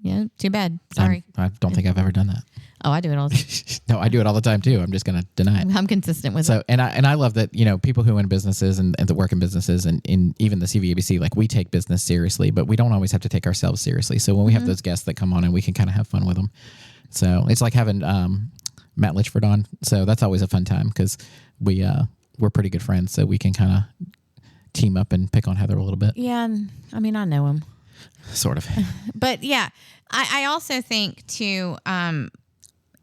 [SPEAKER 2] yeah, too bad. Sorry.
[SPEAKER 3] I don't think I've ever done that.
[SPEAKER 2] Oh, I do it all the time.
[SPEAKER 3] No, I do it all the time too. I'm just going to deny it.
[SPEAKER 2] I'm consistent with it.
[SPEAKER 3] And I love that, people who own businesses and that work in businesses and in even the CVABC, like we take business seriously, but we don't always have to take ourselves seriously. So when we have those guests that come on and we can kind of have fun with them. So it's like having Matt Litchford on. So that's always a fun time because we're pretty good friends. So we can kind of team up and pick on Heather a little bit.
[SPEAKER 2] Yeah. I mean, I know him.
[SPEAKER 3] Sort of.
[SPEAKER 2] But yeah, I also think too,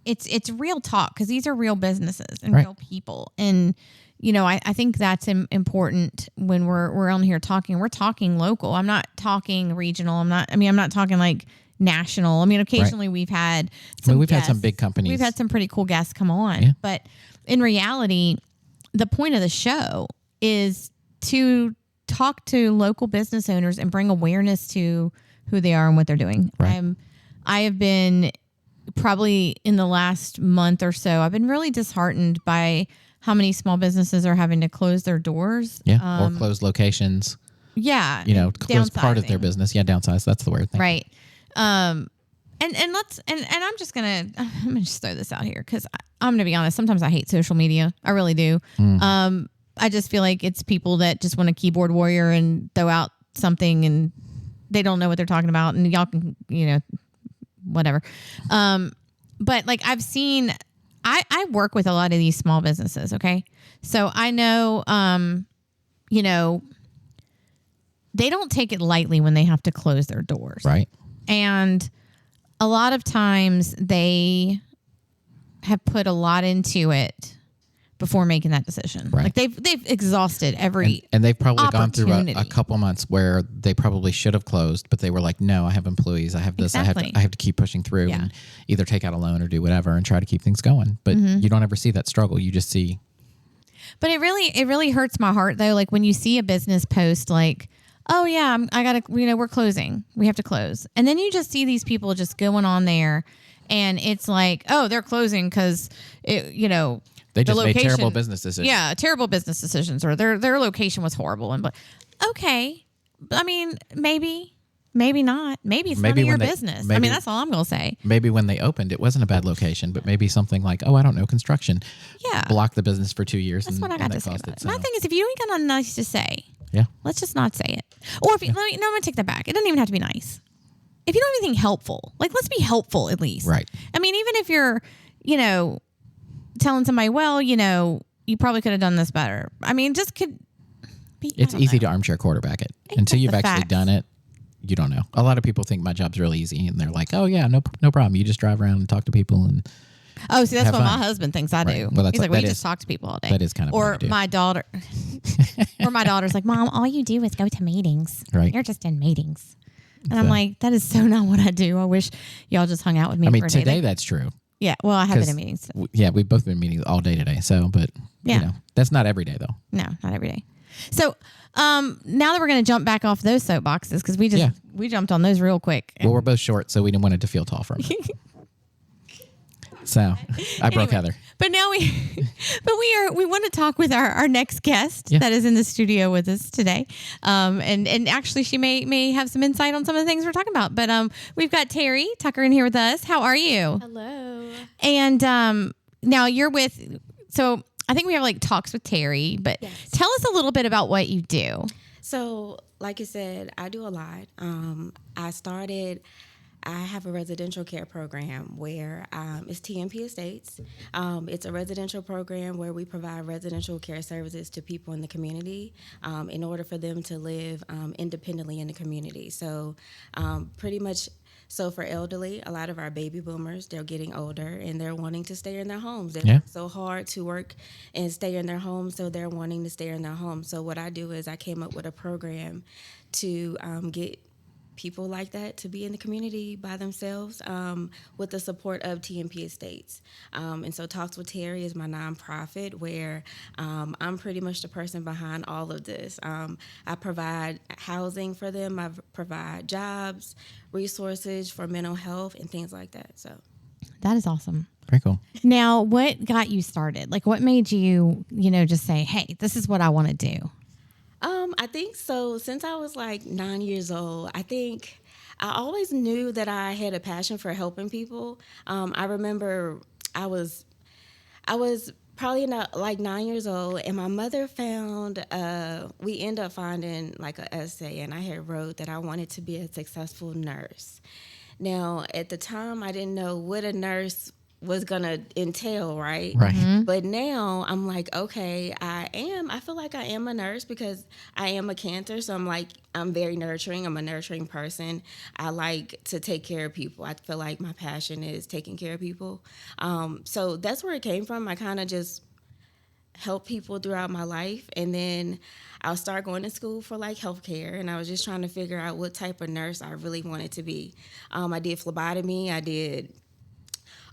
[SPEAKER 2] it's real talk because these are real businesses and real people. And, I think that's important when we're on here talking. We're talking local. I'm not talking regional. I'm not talking like national. I mean, occasionally we've had some
[SPEAKER 3] had some big companies.
[SPEAKER 2] We've had some pretty cool guests come on. Yeah. But in reality, the point of the show is to talk to local business owners and bring awareness to who they are and what they're doing.
[SPEAKER 3] Right.
[SPEAKER 2] I have been probably in the last month or so, I've been really disheartened by how many small businesses are having to close their doors.
[SPEAKER 3] Yeah. Or close locations.
[SPEAKER 2] Yeah.
[SPEAKER 3] Close part of their business. Yeah. Downsize. That's the word.
[SPEAKER 2] Right. And I'm just gonna throw this out here because I'm gonna be honest. Sometimes I hate social media. I really do. I just feel like it's people that just want a keyboard warrior and throw out something and they don't know what they're talking about and y'all can, whatever. But like I've seen, I work with a lot of these small businesses. Okay. So I know, they don't take it lightly when they have to close their doors.
[SPEAKER 3] Right.
[SPEAKER 2] And a lot of times they have put a lot into it, before making that decision.
[SPEAKER 3] Right.
[SPEAKER 2] Like they've exhausted every
[SPEAKER 3] and they've probably gone through a
[SPEAKER 2] opportunity.
[SPEAKER 3] couple months where they probably should have closed, but they were like, no, I have employees, I have this,
[SPEAKER 2] Exactly.
[SPEAKER 3] I have to keep pushing through
[SPEAKER 2] Yeah.
[SPEAKER 3] and either take out a loan or do whatever and try to keep things going. But you don't ever see that struggle. You just see.
[SPEAKER 2] But it really hurts my heart though. Like when you see a business post like, oh yeah, I gotta, we're closing. We have to close. And then you just see these people just going on there and it's like, oh, they're closing because
[SPEAKER 3] They just made terrible business decisions.
[SPEAKER 2] Yeah, terrible business decisions, or their location was horrible. And but okay, I mean, maybe not. Maybe it's none of your business. I mean, that's all I'm gonna say.
[SPEAKER 3] Maybe when they opened, it wasn't a bad location, but maybe something like, oh, I don't know, construction.
[SPEAKER 2] Yeah,
[SPEAKER 3] blocked the business for 2 years.
[SPEAKER 2] That's what I got to say about it.
[SPEAKER 3] So.
[SPEAKER 2] My thing is, if you ain't got nothing nice to say,
[SPEAKER 3] Yeah,
[SPEAKER 2] let's just not say it. Or if you, no, I'm gonna take that back. It doesn't even have to be nice. If you don't have anything helpful, like let's be helpful at least.
[SPEAKER 3] Right.
[SPEAKER 2] I mean, even if you're, telling somebody, well, you probably could have done this better. I mean, just could be.
[SPEAKER 3] It's easy to armchair quarterback it until you've actually done it. You don't know. A lot of people think my job's really easy, and they're like, "Oh yeah, no problem. You just drive around and talk to people." And
[SPEAKER 2] oh, see, that's
[SPEAKER 3] have
[SPEAKER 2] what
[SPEAKER 3] fun.
[SPEAKER 2] my husband thinks I do.
[SPEAKER 3] Well,
[SPEAKER 2] He's like, "We just talk to people all day."
[SPEAKER 3] That is kind of
[SPEAKER 2] or
[SPEAKER 3] what I do.
[SPEAKER 2] my daughter, or my daughter's like, "Mom, all you do is go to meetings.
[SPEAKER 3] Right.
[SPEAKER 2] You're just in meetings." And I'm like, "That is so not what I do. I wish y'all just hung out with me."
[SPEAKER 3] I mean,
[SPEAKER 2] for a day.
[SPEAKER 3] today that's true.
[SPEAKER 2] Yeah, well, I have been in meetings.
[SPEAKER 3] Yeah, we've both been in meetings all day today. So, but
[SPEAKER 2] Yeah.
[SPEAKER 3] that's not every day though.
[SPEAKER 2] No, not every day. So now that we're going to jump back off those soapboxes because we jumped on those real quick.
[SPEAKER 3] Well, we're both short, so we didn't want it to feel tall for me. So I broke Heather.
[SPEAKER 2] But now we want to talk with our next guest that is in the studio with us today. And actually she may have some insight on some of the things we're talking about. But we've got Terri Tucker in here with us. How are you?
[SPEAKER 6] Hello.
[SPEAKER 2] And now you're so I think we have like talks with Terri, but tell us a little bit about what you do.
[SPEAKER 6] So, like you said, I do a lot. I have a residential care program where it's TMP Estates. It's a residential program where we provide residential care services to people in the community in order for them to live independently in the community. So pretty much, so for elderly, a lot of our baby boomers, they're getting older and they're wanting to stay in their homes. It's so hard to work and stay in their homes, so they're wanting to stay in their homes. So what I do is I came up with a program to get people like that to be in the community by themselves with the support of TMP Estates. And so Talks with Terri is my nonprofit where I'm pretty much the person behind all of this. I provide housing for them. I provide jobs, resources for mental health, and things like that. So
[SPEAKER 2] That is awesome.
[SPEAKER 3] Very cool.
[SPEAKER 2] Now, what got you started? Like, what made you, just say, hey, this is what I want to do?
[SPEAKER 6] I think so. Since I was like 9 years old, I think I always knew that I had a passion for helping people. I remember I was probably not like 9 years old, and my mother found. We ended up finding like an essay, and I had wrote that I wanted to be a successful nurse. Now, at the time, I didn't know what a nurse was gonna entail, right?
[SPEAKER 3] Right.
[SPEAKER 2] Mm-hmm.
[SPEAKER 6] But now I'm like, okay, I feel like I am a nurse because I am a cancer. So I'm very nurturing. I'm a nurturing person. I like to take care of people. I feel like my passion is taking care of people. So that's where it came from. I kind of just help people throughout my life. And then I'll start going to school for like healthcare. And I was just trying to figure out what type of nurse I really wanted to be. I did phlebotomy. I did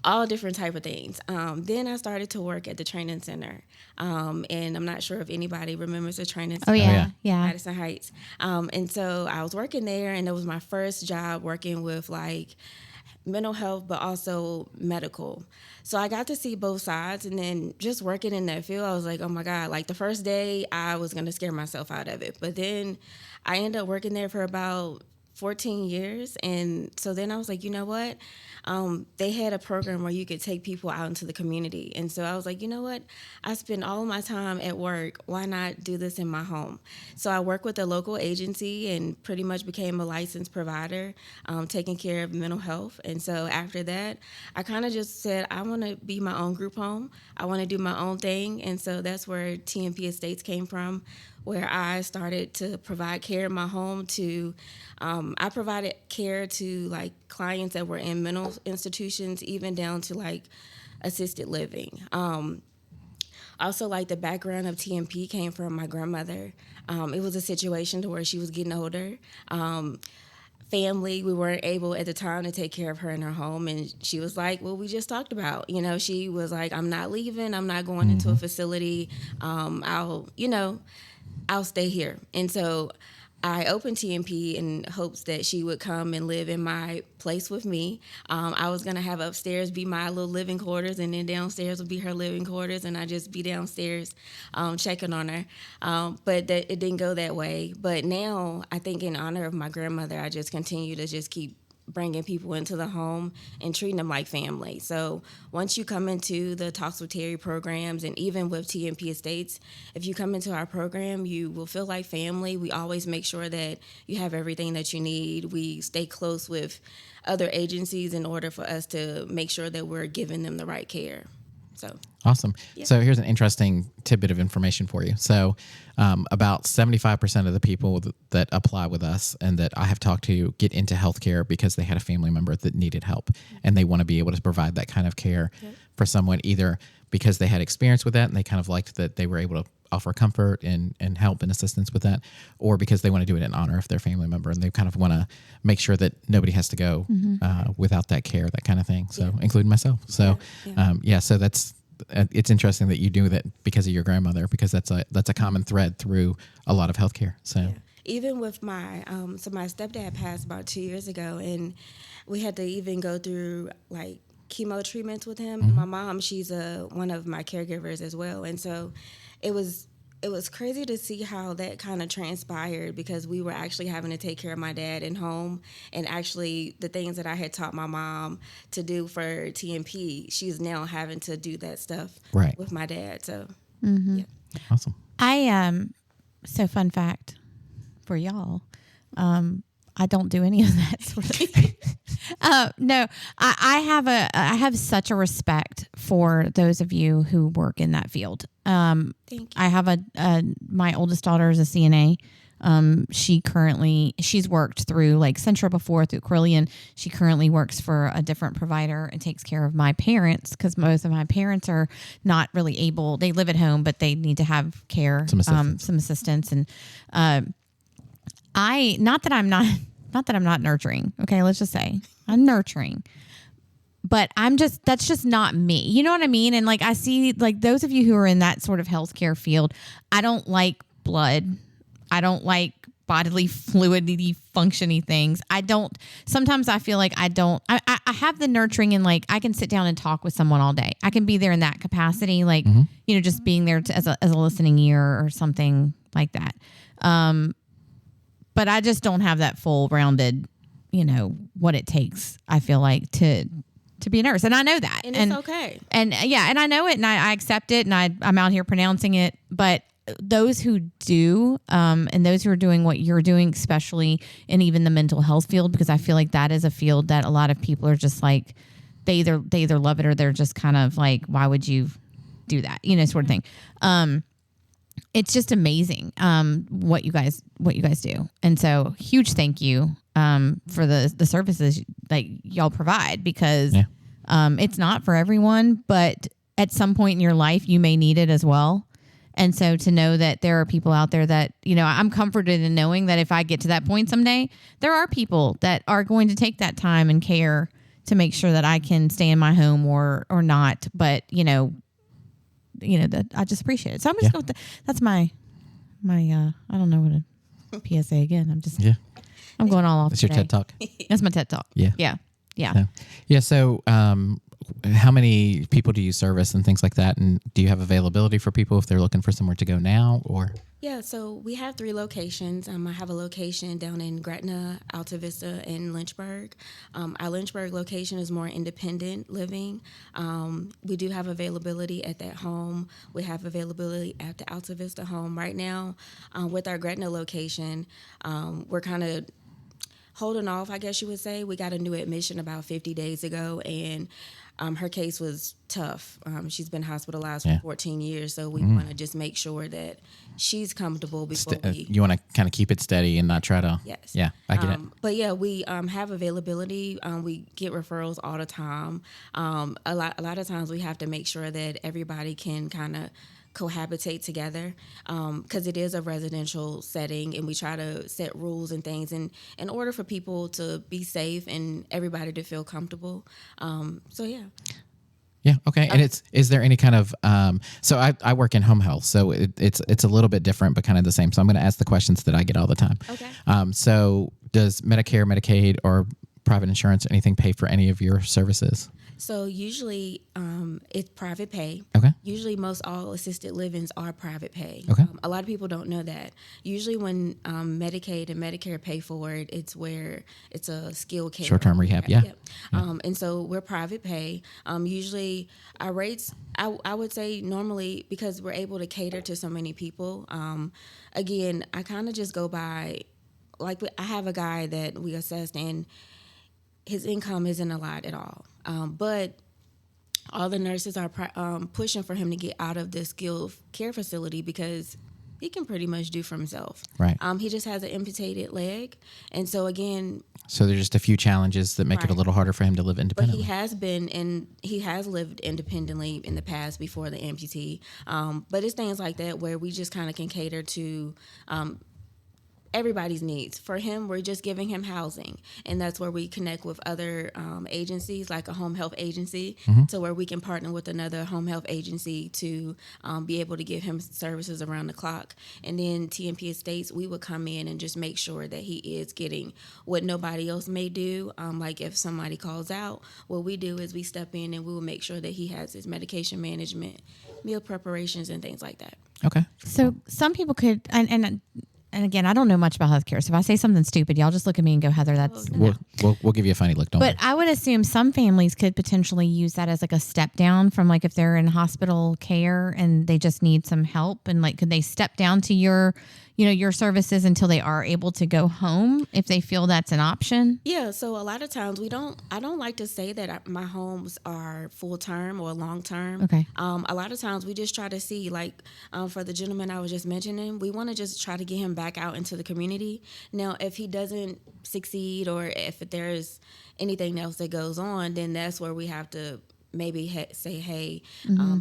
[SPEAKER 6] all different type of things. Then I started to work at the training center. And I'm not sure if anybody remembers the training center.
[SPEAKER 2] Oh, yeah. Yeah.
[SPEAKER 6] Madison Heights. And so I was working there, and it was my first job working with like mental health, but also medical. So I got to see both sides, and then just working in that field, I was like, oh my God, like the first day I was going to scare myself out of it. But then I ended up working there for about 14 years. And so then I was like, you know what? They had a program where you could take people out into the community. And so I was like, you know what? I spend all of my time at work. Why not do this in my home? So I worked with a local agency and pretty much became a licensed provider, taking care of mental health. And so after that, I kind of just said, I want to be my own group home. I want to do my own thing. And so that's where TMP Estates came from, where I started to provide care in my home to, I provided care to like clients that were in mental institutions, even down to like assisted living. Also, like the background of TMP came from my grandmother. It was a situation to where she was getting older. Family, we weren't able at the time to take care of her in her home, and she was like, well, we just talked about, she was like, I'm not leaving, I'm not going into a facility, I'll stay here. And so I opened TMP in hopes that she would come and live in my place with me. I was going to have upstairs be my little living quarters, and then downstairs would be her living quarters, and I'd just be downstairs checking on her. But it didn't go that way. But now, I think in honor of my grandmother, I just continue to just keep bringing people into the home and treating them like family. So once you come into the Talks with Terri programs, and even with TMP Estates, if you come into our program, you will feel like family. We always make sure that you have everything that you need. We stay close with other agencies in order for us to make sure that we're giving them the right care. So
[SPEAKER 3] awesome. Yeah. So here's an interesting tidbit of information for you. So about 75% of the people that apply with us and that I have talked to get into healthcare because they had a family member that needed help, and they want to be able to provide that kind of care for someone, either because they had experience with that and they kind of liked that they were able to offer comfort and help and assistance with that, or because they want to do it in honor of their family member and they kind of want to make sure that nobody has to go without that care, that kind of thing. So including myself. So so that's it's interesting that you do that because of your grandmother, because that's a common thread through a lot of healthcare. So
[SPEAKER 6] even with my my stepdad passed about 2 years ago, and we had to even go through like chemo treatments with him. My mom, she's one of my caregivers as well, and so it was crazy to see how that kind of transpired, because we were actually having to take care of my dad in home, and actually the things that I had taught my mom to do for TMP, she's now having to do that stuff with my dad. So
[SPEAKER 3] awesome.
[SPEAKER 2] So fun fact for y'all, I don't do any of that sort of thing. No, I have such a respect for those of you who work in that field.
[SPEAKER 6] Thank you.
[SPEAKER 2] I have my oldest daughter is a CNA. She's worked through like Centra before, through Quillian. She currently works for a different provider and takes care of my parents, because most of my parents are not really able. They live at home, but they need to have care, some assistance. And not that I'm not nurturing. Okay, let's just say I'm nurturing, but that's just not me. You know what I mean? And like, I see like those of you who are in that sort of healthcare field, I don't like blood. I don't like bodily fluidity functiony things. Sometimes I feel like I have the nurturing, and like I can sit down and talk with someone all day. I can be there in that capacity, like, just being there as a listening ear or something like that. But I just don't have that full rounded, what it takes, I feel like, to be a nurse. And I know that.
[SPEAKER 6] And it's okay.
[SPEAKER 2] And and I know it, and I accept it, and I'm out here pronouncing it. But those who do, and those who are doing what you're doing, especially in even the mental health field, because I feel like that is a field that a lot of people are just like, they either love it or they're just kind of like, why would you do that? Sort of thing. It's just amazing what you guys do. And so huge thank you for the services that y'all provide, because it's not for everyone, but at some point in your life you may need it as well. And so to know that there are people out there that, I'm comforted in knowing that if I get to that point someday, there are people that are going to take that time and care to make sure that I can stay in my home or not. But, that I just appreciate it. So I'm just going with that's my I don't know what a PSA again. I'm going all off.
[SPEAKER 3] That's your TED Talk.
[SPEAKER 2] That's my TED Talk.
[SPEAKER 3] Yeah. So, how many people do you service and things like that? And do you have availability for people if they're looking for somewhere to go now, or?
[SPEAKER 6] Yeah, so we have 3 locations. I have a location down in Gretna, Alta Vista, and Lynchburg. Our Lynchburg location is more independent living. We do have availability at that home. We have availability at the Alta Vista home. Right now, with our Gretna location, we're kind of holding off, I guess you would say. We got a new admission about 50 days ago, and her case was tough. She's been hospitalized for 14 years, so we want to just make sure that she's comfortable before
[SPEAKER 3] you want to kind of keep it steady and not try to.
[SPEAKER 6] Yes.
[SPEAKER 3] Yeah, I get it.
[SPEAKER 6] But yeah, we have availability. We get referrals all the time. A lot of times we have to make sure that everybody can kind of cohabitate together, because it is a residential setting, and we try to set rules and things in order for people to be safe and everybody to feel comfortable. So yeah.
[SPEAKER 3] Yeah. Okay. And is there any kind of, so I work in home health, so it's a little bit different, but kind of the same. So I'm going to ask the questions that I get all the time.
[SPEAKER 6] Okay.
[SPEAKER 3] So does Medicare, Medicaid, or private insurance, anything pay for any of your services?
[SPEAKER 6] So usually it's private pay.
[SPEAKER 3] Okay.
[SPEAKER 6] Usually most all assisted livings are private pay.
[SPEAKER 3] Okay.
[SPEAKER 6] A lot of people don't know that. Usually when Medicaid and Medicare pay for it, it's where it's a skilled care.
[SPEAKER 3] Short-term rehab, yeah.
[SPEAKER 6] Yep. And so we're private pay. Usually our rates, I would say normally, because we're able to cater to so many people, again, I kind of just go by, like I have a guy that we assessed, and his income isn't a lot at all. But all the nurses are pushing for him to get out of this skilled care facility because he can pretty much do for himself.
[SPEAKER 3] Right.
[SPEAKER 6] He just has an amputated leg. And so, again...
[SPEAKER 3] So there's just a few challenges that make it a
[SPEAKER 6] Right.
[SPEAKER 3] little harder for him to live
[SPEAKER 6] But
[SPEAKER 3] independently.
[SPEAKER 6] he has lived independently in the past before the amputee. But it's things like that where we just kind of can cater to... everybody's needs. For him, we're just giving him housing, and that's where we connect with other agencies, like a home health agency, to where we can partner with another home health agency to be able to give him services around the clock. And then TMP Estates, we would come in and just make sure that he is getting what nobody else may do. Like if somebody calls out, what we do is we step in and we will make sure that he has his medication management, meal preparations, and things like that.
[SPEAKER 3] Okay.
[SPEAKER 2] So some people could, and again, I don't know much about healthcare. So if I say something stupid, y'all just look at me and go, Heather, that's...
[SPEAKER 3] We'll give you a funny look. Don't
[SPEAKER 2] But
[SPEAKER 3] worry.
[SPEAKER 2] I would assume some families could potentially use that as like a step down from, like, if they're in hospital care and they just need some help, and like, could they step down to your services until they are able to go home if they feel that's an option?
[SPEAKER 6] Yeah, so a lot of times I don't like to say that my homes are full term or long term.
[SPEAKER 2] Okay.
[SPEAKER 6] A lot of times we just try to see, like, for the gentleman I was just mentioning, we want to just try to get him back out into the community. Now, if he doesn't succeed, or if there's anything else that goes on, then that's where we have to maybe say, hey,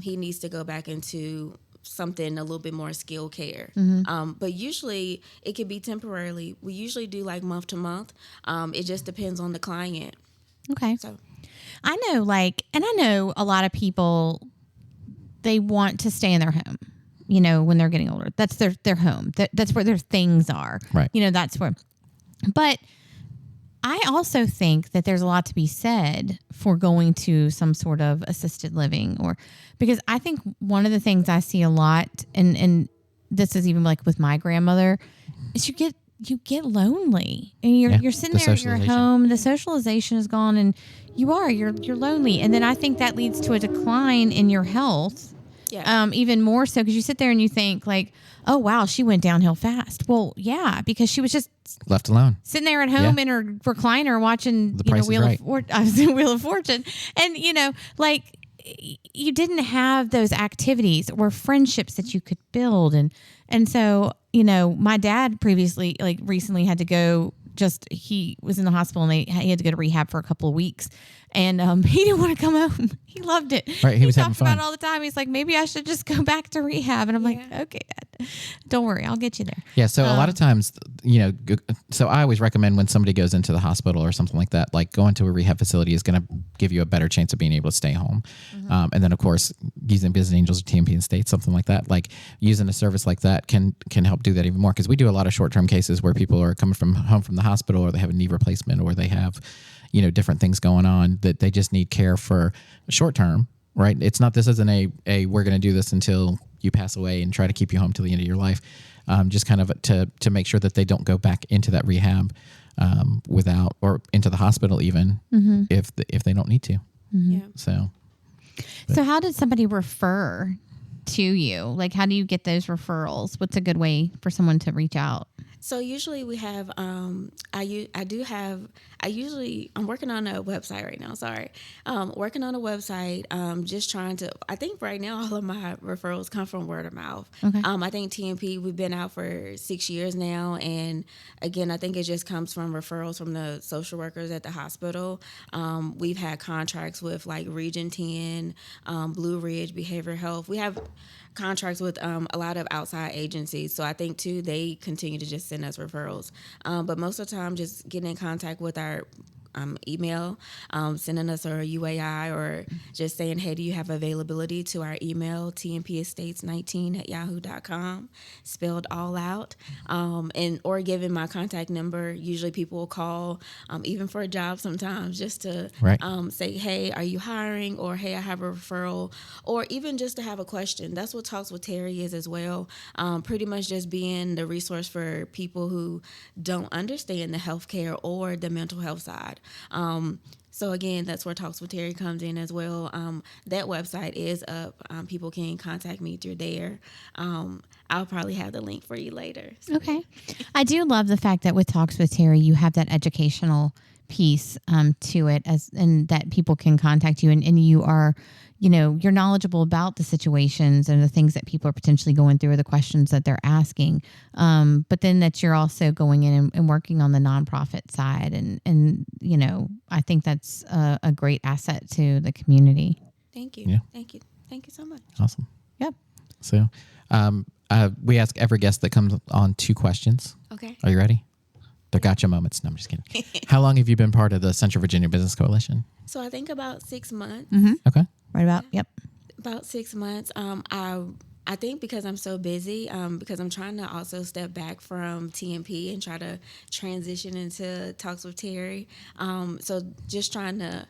[SPEAKER 6] he needs to go back into something a little bit more skilled care. But usually it could be temporarily. We usually do like month to month. It just depends on the client.
[SPEAKER 2] Okay.
[SPEAKER 6] So
[SPEAKER 2] I know a lot of people, they want to stay in their home, when they're getting older. That's their home. That's where their things are.
[SPEAKER 3] Right.
[SPEAKER 2] That's where. But I also think that there's a lot to be said for going to some sort of assisted living, because I think one of the things I see a lot, and this is even like with my grandmother, is you get lonely, and you're sitting
[SPEAKER 3] the
[SPEAKER 2] there in your
[SPEAKER 3] socialization.
[SPEAKER 2] home, the socialization is gone, and you're lonely, and then I think that leads to a decline in your health.
[SPEAKER 6] yeah.
[SPEAKER 2] Even more so, because you sit there and you think like, oh wow, she went downhill fast. Well, yeah, because she was just
[SPEAKER 3] Left alone.
[SPEAKER 2] sitting there at home
[SPEAKER 3] Yeah.
[SPEAKER 2] in her recliner watching
[SPEAKER 3] Price is
[SPEAKER 2] Wheel
[SPEAKER 3] Right.
[SPEAKER 2] Wheel of Fortune, and like you didn't have those activities or friendships that you could build, and so my dad recently had to go. He was in the hospital, and he had to go to rehab for a couple of weeks, and he didn't want to come home. He loved it.
[SPEAKER 3] Right, he was having
[SPEAKER 2] talked about
[SPEAKER 3] fun.
[SPEAKER 2] it all the time. He's like, maybe I should just go back to rehab, and I'm like, okay, Dad, don't worry, I'll get you there.
[SPEAKER 3] Yeah, so a lot of times, so I always recommend when somebody goes into the hospital or something like that, like going to a rehab facility is going to give you a better chance of being able to stay home. And then, of course, using Business Angels or TMP and State, something like that, like using a service like that can help do that even more, because we do a lot of short-term cases where people are coming home from the hospital, or they have a knee replacement, or they have, different things going on that they just need care for short-term. Right. This isn't a we're going to do this until you pass away and try to keep you home till the end of your life. Just kind of to make sure that they don't go back into that rehab without, or into the hospital even, if they don't need to.
[SPEAKER 6] Yeah.
[SPEAKER 2] So how did somebody refer to you? Like, how do you get those referrals? What's a good way for someone to reach out?
[SPEAKER 6] So usually we have, I'm working on a website right now. Sorry. Working on a website, just trying to, I think right now all of my referrals come from word of mouth.
[SPEAKER 2] Okay.
[SPEAKER 6] I think TMP, we've been out for 6 years now. And again, I think it just comes from referrals from the social workers at the hospital. We've had contracts with like Region 10, Blue Ridge Behavioral Health. We have contracts with a lot of outside agencies. So I think too they continue to just send us referrals. But most of the time, just getting in contact with our email, sending us our UAI, or just saying, hey, do you have availability to our email, tmpestates19@yahoo.com, spelled all out, and or giving my contact number. Usually people will call, even for a job sometimes, just to say, hey, are you hiring? Or, hey, I have a referral, or even just to have a question. That's what Talks with Terri is as well. Pretty much just being the resource for people who don't understand the healthcare or the mental health side. So again, that's where Talks with Terri comes in as well. That website is up. People can contact me through there. I'll probably have the link for you later. So.
[SPEAKER 2] Okay. I do love the fact that with Talks with Terri, you have that educational piece to it, and that people can contact you, and you are, you're knowledgeable about the situations and the things that people are potentially going through, or the questions that they're asking. But then that you're also going in and working on the nonprofit side. And I think that's a great asset to the community.
[SPEAKER 6] Thank you.
[SPEAKER 3] Yeah.
[SPEAKER 6] Thank you. Thank you so much.
[SPEAKER 3] Awesome.
[SPEAKER 2] Yep.
[SPEAKER 3] So we ask every guest that comes on 2 questions.
[SPEAKER 6] Okay.
[SPEAKER 3] Are you ready? The gotcha moments. No, I'm just kidding. How long have you been part of the Central Virginia Business Coalition?
[SPEAKER 6] So I think about 6 months.
[SPEAKER 3] Okay.
[SPEAKER 2] Right about, yep.
[SPEAKER 6] About 6 months. I think because I'm so busy, because I'm trying to also step back from TMP and try to transition into Talks with Terri. So just trying to,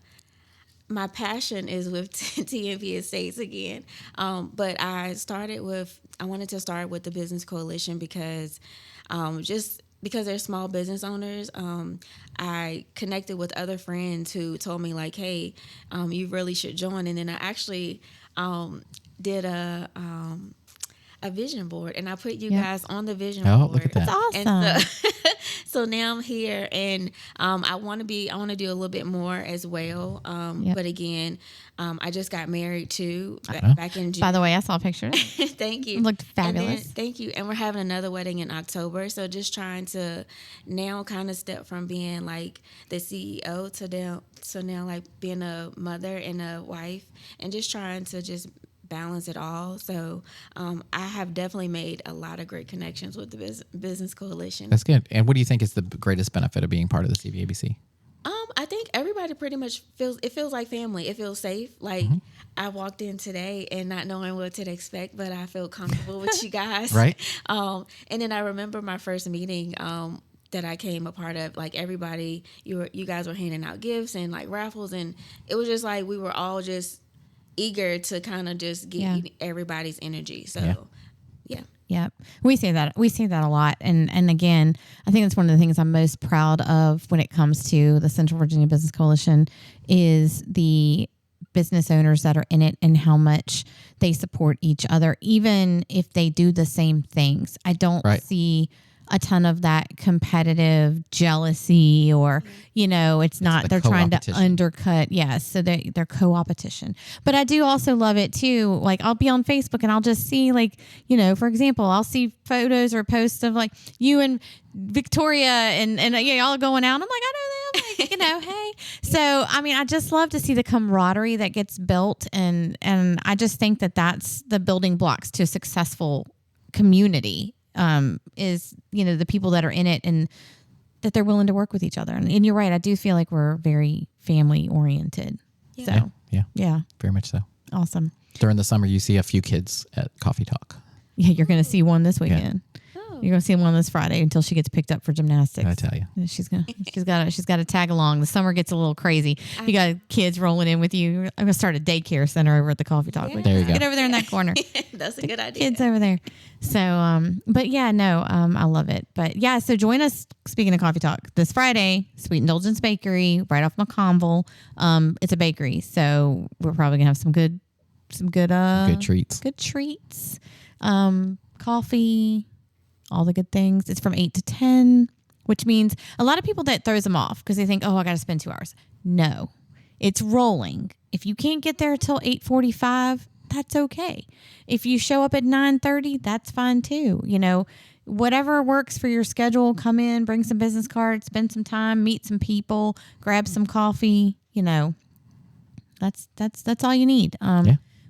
[SPEAKER 6] my passion is with TMP Estates again. But I wanted to start with the Business Coalition because they're small business owners. I connected with other friends who told me like, hey, you really should join. And then I actually did a vision board, and I put you guys on the vision board.
[SPEAKER 3] Look at that.
[SPEAKER 2] That's awesome.
[SPEAKER 6] And so now I'm here, and I want to do a little bit more as well. But again, I just got married too back in June.
[SPEAKER 2] By the way, I saw pictures.
[SPEAKER 6] Thank you.
[SPEAKER 2] It looked fabulous.
[SPEAKER 6] And then, thank you. And we're having another wedding in October. So just trying to now kind of step from being like the CEO to now like being a mother and a wife, and just trying to just balance it all. So I have definitely made a lot of great connections with the Business Coalition.
[SPEAKER 3] That's good. And what do you think is the greatest benefit of being part of the CVABC?
[SPEAKER 6] I think everybody pretty much feels like family. It feels safe. Like I walked in today and not knowing what to expect, but I feel comfortable with you guys.
[SPEAKER 3] Right.
[SPEAKER 6] And then I remember my first meeting that I came a part of. Like everybody, you guys were handing out gifts and like raffles, and it was just like we were all just eager to kind of just get everybody's energy. So, yeah.
[SPEAKER 2] Yeah, we say that a lot, and again, I think that's one of the things I'm most proud of when it comes to the Central Virginia Business Coalition is the business owners that are in it and how much they support each other, even if they do the same things. I don't see a ton of that competitive jealousy, or it's not, they're trying to undercut. Yes, so they're co-opetition. But I do also love it too. Like I'll be on Facebook and I'll just see like, for example, I'll see photos or posts of like you and Victoria and y'all going out. I'm like, I know them, like, hey. So I mean, I just love to see the camaraderie that gets built, and I just think that that's the building blocks to a successful community. Is the people that are in it and that they're willing to work with each other. And you're right. I do feel like we're very family oriented.
[SPEAKER 6] Yeah.
[SPEAKER 2] So
[SPEAKER 3] yeah, very much so.
[SPEAKER 2] Awesome.
[SPEAKER 3] During the summer, you see a few kids at Coffee Talk.
[SPEAKER 2] Yeah, you're going to see one this weekend.
[SPEAKER 6] Oh.
[SPEAKER 2] You're going to see one this Friday until she gets picked up for gymnastics.
[SPEAKER 3] I tell you,
[SPEAKER 2] she's got to tag along. The summer gets a little crazy. You got kids rolling in with you. I'm going to start a daycare center over at the Coffee Talk.
[SPEAKER 6] Yeah.
[SPEAKER 3] There you go.
[SPEAKER 2] Get over there in that corner.
[SPEAKER 6] That's a good idea.
[SPEAKER 2] Kids over there. So, but yeah, no, I love it. But yeah, so join us. Speaking of Coffee Talk, this Friday, Sweet Indulgence Bakery, right off McConville. It's a bakery, so we're probably gonna have some good
[SPEAKER 3] treats.
[SPEAKER 2] Good treats. Coffee, all the good things. It's from 8 to 10, which means a lot of people that throws them off because they think, oh, I got to spend 2 hours. No, it's rolling. If you can't get there till 8:45. That's okay. If you show up at 9:30, that's fine too. Whatever works for your schedule, come in, bring some business cards, spend some time, meet some people, grab some coffee. That's all you need.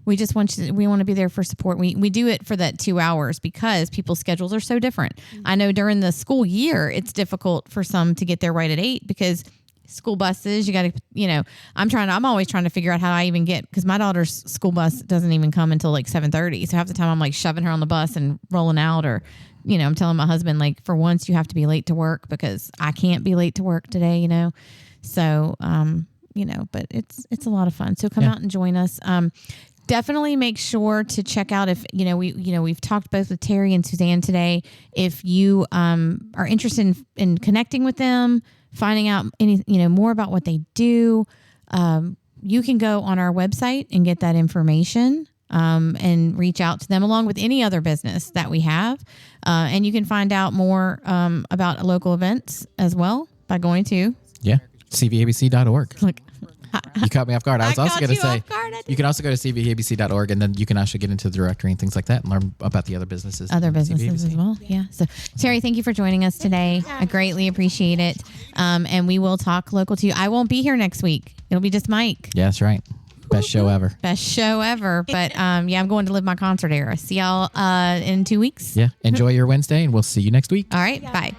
[SPEAKER 2] We just want we want to be there for support. We do it for that 2 hours because people's schedules are so different. I know during the school year, it's difficult for some to get there right at 8 because school buses, you got to, I'm always trying to figure out how I even get, because my daughter's school bus doesn't even come until like 7:30. So half the time I'm like shoving her on the bus and rolling out, or, I'm telling my husband, like, for once you have to be late to work because I can't be late to work today, So, but it's a lot of fun. So come out and join us. Definitely make sure to check out if, we've talked both with Terri and Suzanne today. If you are interested in connecting with them, finding out more about what they do, you can go on our website and get that information and reach out to them along with any other business that we have. And you can find out more about local events as well by going to
[SPEAKER 3] cvabc.org.
[SPEAKER 2] Look,
[SPEAKER 3] You caught me off guard. I was also going to say,
[SPEAKER 2] off guard.
[SPEAKER 3] you can also go to cvabc.org, and then you can actually get into the directory and things like that and learn about the other businesses.
[SPEAKER 2] Other
[SPEAKER 3] in
[SPEAKER 2] businesses
[SPEAKER 3] CVABC.
[SPEAKER 2] as well. Yeah. So, Terri, thank you for joining us today. I greatly appreciate it. And we will talk local to you. I won't be here next week. It'll be just Mike.
[SPEAKER 3] Yeah, that's right. Best show ever.
[SPEAKER 2] Best show ever. But I'm going to live my concert era. See y'all in 2 weeks.
[SPEAKER 3] Yeah. Enjoy your Wednesday, and we'll see you next week.
[SPEAKER 2] All right. Bye.